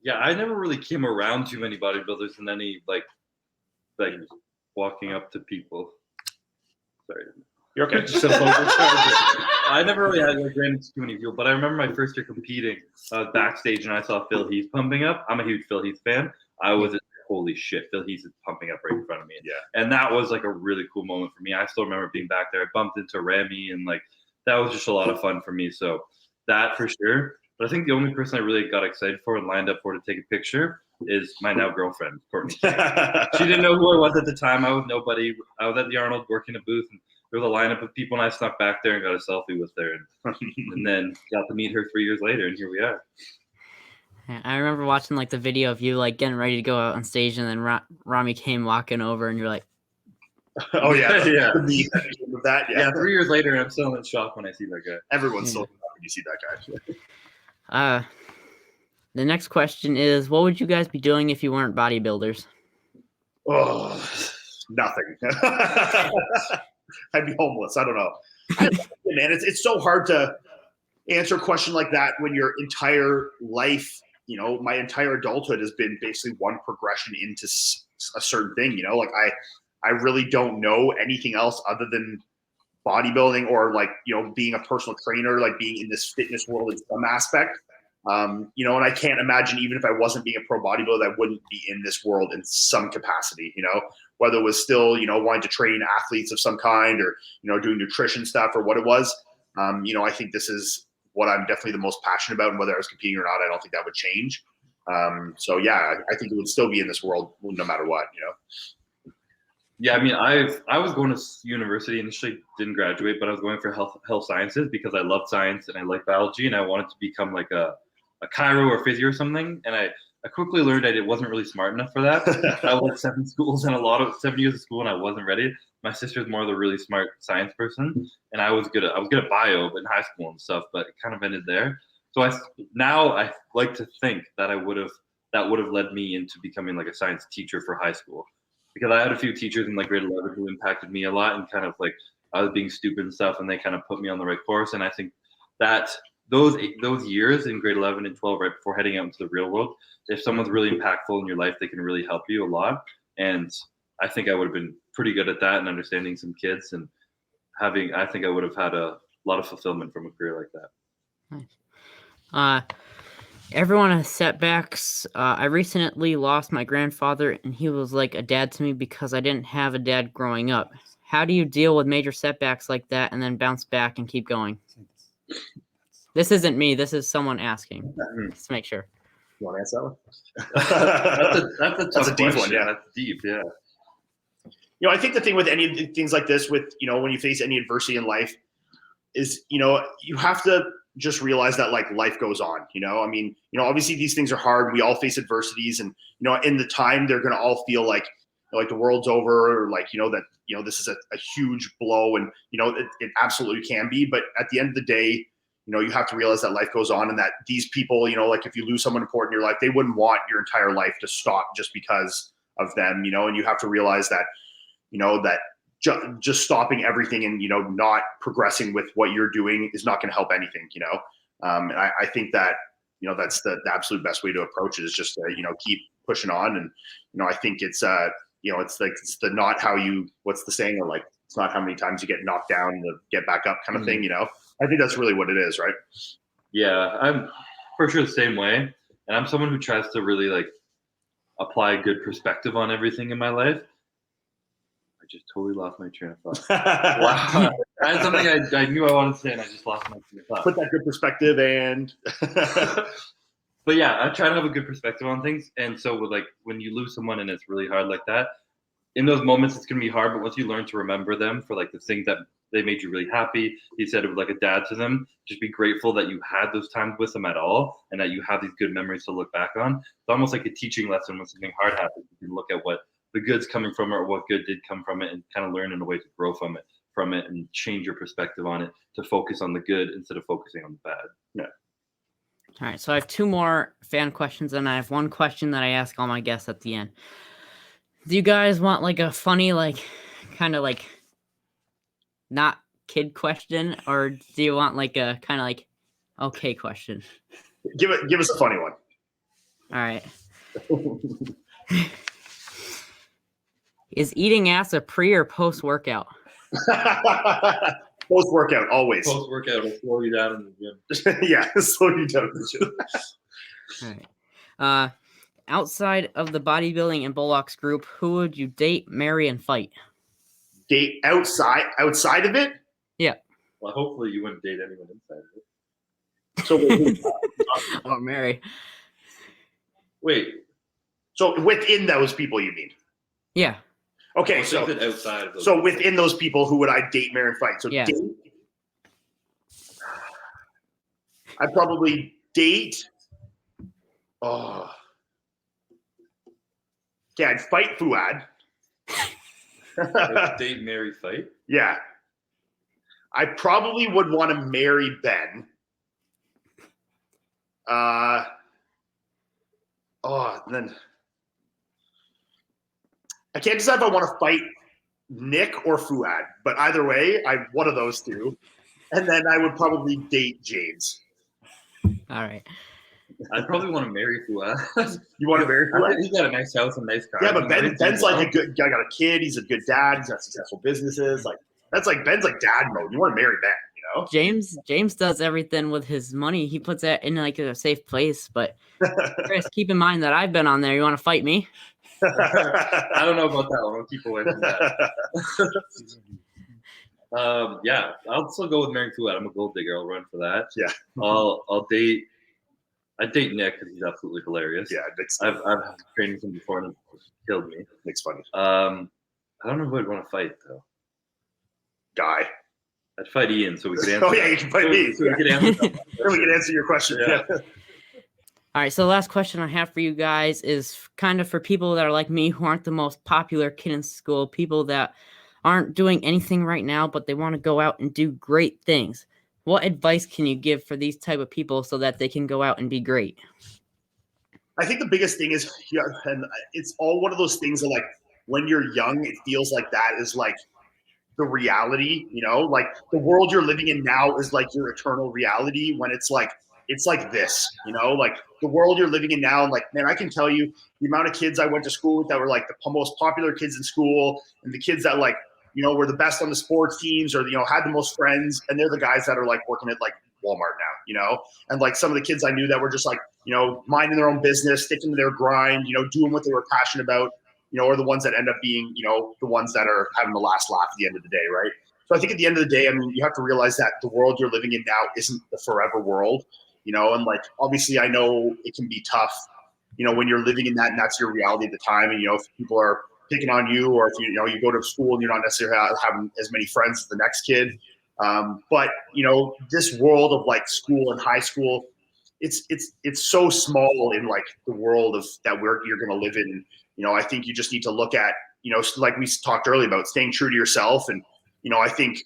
Yeah. I never really came around too many bodybuilders and any like walking up to people. Sorry. You're okay. I never really had like ran into too many people, but I remember my first year competing. I was backstage and I saw Phil Heath pumping up. I'm a huge Phil Heath fan. I was holy shit, Phil Heath is pumping up right in front of me. Yeah. And that was like a really cool moment for me. I still remember being back there. I bumped into Remy and like that was just a lot of fun for me. So that for sure. But I think the only person I really got excited for and lined up for to take a picture is my now girlfriend, Courtney. She didn't know who I was at the time. I was nobody. I was at the Arnold working a booth, and there was a lineup of people, and I snuck back there and got a selfie with her, and then got to meet her 3 years later, and here we are. I remember watching like the video of you like getting ready to go out on stage, and then Rami came walking over, and you're like, "Oh yeah, yeah." With that, yeah. 3 years later, and I'm still in shock when I see that guy. Everyone's still in shock when you see that guy. The next question is, what would you guys be doing if you weren't bodybuilders? Oh, nothing. I'd be homeless. I don't know. Man, it's so hard to answer a question like that when your entire life, my entire adulthood has been basically one progression into a certain thing. Like I really don't know anything else other than bodybuilding or like, being a personal trainer, like being in this fitness world in some aspect. And I can't imagine, even if I wasn't being a pro bodybuilder, I wouldn't be in this world in some capacity, whether it was still, wanting to train athletes of some kind or, doing nutrition stuff or what it was. I think this is what I'm definitely the most passionate about, and whether I was competing or not, I don't think that would change. So yeah, I think it would still be in this world no matter what, Yeah, I mean, I was going to university, initially didn't graduate, but I was going for health sciences because I loved science and I liked biology, and I wanted to become like a chiro or physio or something. And I quickly learned that it wasn't really smart enough for that. I went 7 schools and 7 years of school, and I wasn't ready. My sister's more the really smart science person, and I was good at bio in high school and stuff, but it kind of ended there. So now I like to think that that would have led me into becoming like a science teacher for high school, because I had a few teachers in like grade 11 who impacted me a lot, and kind of like I was being stupid and stuff, and they kind of put me on the right course. And I think that those years in grade 11 and 12, right before heading out into the real world, if someone's really impactful in your life, they can really help you a lot. And I think I would have been pretty good at that and understanding some kids, and I think I would have had a lot of fulfillment from a career like that. Nice. Everyone has setbacks. I recently lost my grandfather, and he was like a dad to me because I didn't have a dad growing up. How do you deal with major setbacks like that and then bounce back and keep going? This isn't me. This is someone asking. Just make sure. You want to answer that one? That's a deep one. Yeah, that's deep. Yeah. I think the thing with any things like this, with when you face any adversity in life, is you have to just realize that like life goes on. I mean, obviously these things are hard. We all face adversities, and in the time they're gonna all feel like the world's over, or like that this is a huge blow, and it absolutely can be. But at the end of the day, you have to realize that life goes on, and that these people, like if you lose someone important in your life, they wouldn't want your entire life to stop just because of them. And you have to realize that that just stopping everything and not progressing with what you're doing is not going to help anything. And I think that that's the absolute best way to approach it, is just to keep pushing on. And I think it's it's like it's the not how you, what's the saying, or like it's not how many times you get knocked down to get back up kind of thing. I think that's really what it is, right? Yeah, I'm for sure the same way, and I'm someone who tries to really like apply a good perspective on everything in my life. Just totally lost my train of thought. Wow. I had something I knew I wanted to say, and I just lost my train of thought. Put that good perspective and but yeah, I try to have a good perspective on things. And so with like when you lose someone and it's really hard like that, in those moments it's gonna be hard, but once you learn to remember them for like the things that they made you really happy, you said it was like a dad to them, just be grateful that you had those times with them at all, and that you have these good memories to look back on. It's almost like a teaching lesson. When something hard happens, you can look at what the good's coming from it, or what good did come from it, and kind of learn in a way to grow from it and change your perspective on it to focus on the good instead of focusing on the bad. Yeah. All right, so I have 2 more fan questions, and I have 1 question that I ask all my guests at the end. Do you guys want like a funny, like kind of like not kid question, or do you want like a kind of like okay question? Give us a funny one. All right. Is eating ass a pre or post workout? Post workout, always. Post workout will slow you down in the gym. Yeah, slow you down in the gym. All right. Outside of the bodybuilding and Bodybuilding group, who would you date, marry, and fight? Date outside of it? Yeah. Well, hopefully you wouldn't date anyone inside of it. So or marry. Wait. So within those people, you mean? Yeah. Okay, so outside of those so within those people, who would I date, marry, and fight? So yeah. I'd probably date. Oh. Yeah, I'd fight Fuad. Date, marry, fight? Yeah. I probably would want to marry Ben. Then I can't decide if I want to fight Nick or Fuad, but either way, one of those two. And then I would probably date James. All right. I'd probably want to marry Fuad. You want to marry I Fuad? think he's got a nice house and nice car. Yeah, but Ben's like a good guy. Got a kid. He's a good dad. He's got successful businesses. Like that's like Ben's like dad mode. You want to marry Ben, you know? James does everything with his money. He puts that in like a safe place. But Chris, keep in mind that I've been on there. You want to fight me? I don't know about that one. I'll keep away from that. Yeah, I'll still go with marrying Fuad. I'm a gold digger. I'll run for that. Yeah. I'd date Nick because he's absolutely hilarious. Yeah, Nick's I've trained with him before and it's killed me. Nick's funny. I don't know who I'd want to fight though. Guy. I'd fight Iain so we could answer. Oh yeah, you can fight me. So we could answer. Then we can answer your question. Yeah. All right, so the last question I have for you guys is kind of for people that are like me who aren't the most popular kid in school, people that aren't doing anything right now, but they want to go out and do great things. What advice can you give for these type of people so that they can go out and be great? I think the biggest thing is, yeah, and it's all one of those things that like when you're young, it feels like that is like the reality, you know, like the world you're living in now is like your eternal reality when it's like this, you know, like the world you're living in now. Like, man, I can tell you the amount of kids I went to school with that were like the most popular kids in school and the kids that like, you know, were the best on the sports teams or, you know, had the most friends. And they're the guys that are like working at like Walmart now, you know, and like some of the kids I knew that were just like, you know, minding their own business, sticking to their grind, you know, doing what they were passionate about, you know, are the ones that end up being, you know, the ones that are having the last laugh at the end of the day. Right. So I think at the end of the day, I mean, you have to realize that the world you're living in now isn't the forever world, you know, and like, obviously I know it can be tough, you know, when you're living in that and that's your reality at the time. And, you know, if people are picking on you or if you know, you go to school and you're not necessarily having as many friends as the next kid. But, you know, this world of like school and high school, it's so small in like the world of that you're going to live in. You know, I think you just need to look at, you know, like we talked earlier about staying true to yourself. And, you know, I think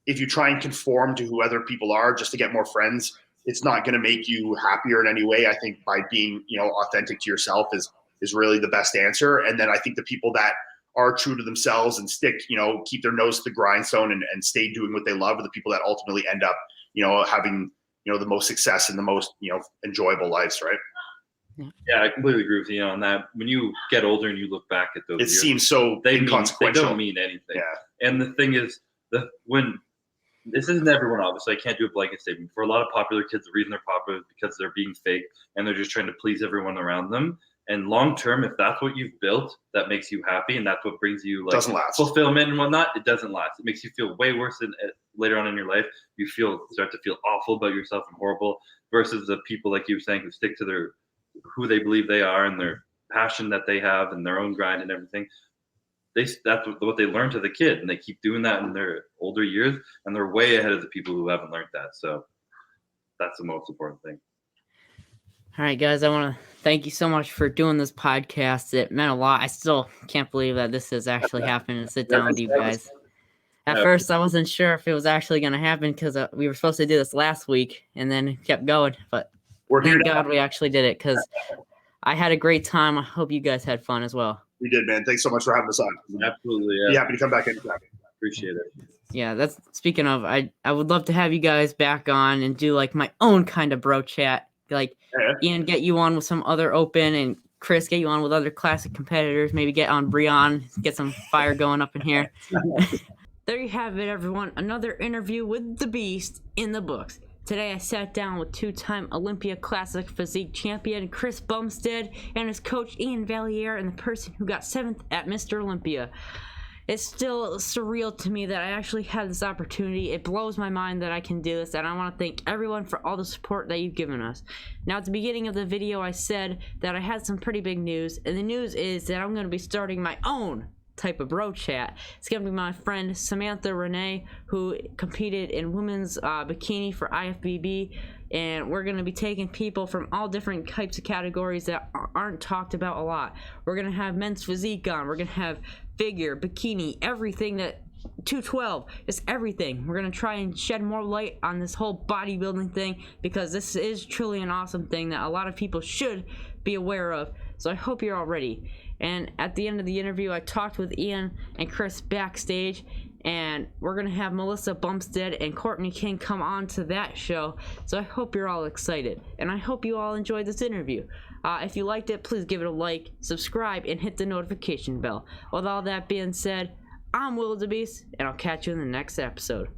if you try and conform to who other people are just to get more friends, it's not going to make you happier in any way. I think by being, you know, authentic to yourself is really the best answer. And then I think the people that are true to themselves and stick, you know, keep their nose to the grindstone and stay doing what they love are the people that ultimately end up, you know, having, you know, the most success and the most, you know, enjoyable lives, right? Yeah, I completely agree with you on that. When you get older and you look back at those years, seems so inconsequential. They don't mean anything. Yeah. And the thing is, when this isn't everyone, obviously, I can't do a blanket statement. For a lot of popular kids, the reason they're popular is because they're being fake and they're just trying to please everyone around them. And long term, if that's what you've built, that makes you happy and that's what brings you like fulfillment and whatnot, it doesn't last. It makes you feel way worse than later on in your life. You start to feel awful about yourself and horrible. Versus the people like you were saying who stick to who they believe they are and their passion that they have and their own grind and everything. That's what they learn to the kid, and they keep doing that in their older years, and they're way ahead of the people who haven't learned that. So that's the most important thing. All right, guys, I want to thank you so much for doing this podcast. It meant a lot. I still can't believe that this has actually happened and sit down with you guys. At first, I wasn't sure if it was actually going to happen because we were supposed to do this last week, and then it kept going. But thank God we actually did it because I had a great time. I hope you guys had fun as well. We did, man. Thanks so much for having us on. Absolutely. Yeah. Be happy to come back anytime. Appreciate it. Yeah, that's speaking of, I would love to have you guys back on and do like my own kind of bro chat. Like Iain, get you on with some other open, and Chris, get you on with other classic competitors. Maybe get on Breon, get some fire going up in here. There you have it, everyone. Another interview with the Beast in the books. Today I sat down with two-time Olympia Classic Physique champion Chris Bumstead and his coach Iain Valliere and the person who got 7th at Mr. Olympia. It's still surreal to me that I actually had this opportunity. It blows my mind that I can do this, and I want to thank everyone for all the support that you've given us. Now, at the beginning of the video, I said that I had some pretty big news, and the news is that I'm going to be starting my own type of bro chat. It's gonna be my friend Samantha Renee, who competed in women's bikini for IFBB, and we're gonna be taking people from all different types of categories that aren't talked about a lot. We're gonna have men's physique on, we're gonna have figure, bikini, everything that 212, just everything. We're gonna try and shed more light on this whole bodybuilding thing because this is truly an awesome thing that a lot of people should be aware of. So I hope you're all ready. And at the end of the interview, I talked with Iain and Chris backstage, and we're gonna have Melissa Bumstead and Courtney King come on to that show. So I hope you're all excited, and I hope you all enjoyed this interview. If you liked it, please give it a like, subscribe, and hit the notification bell. With all that being said, I'm Will the Beast, and I'll catch you in the next episode.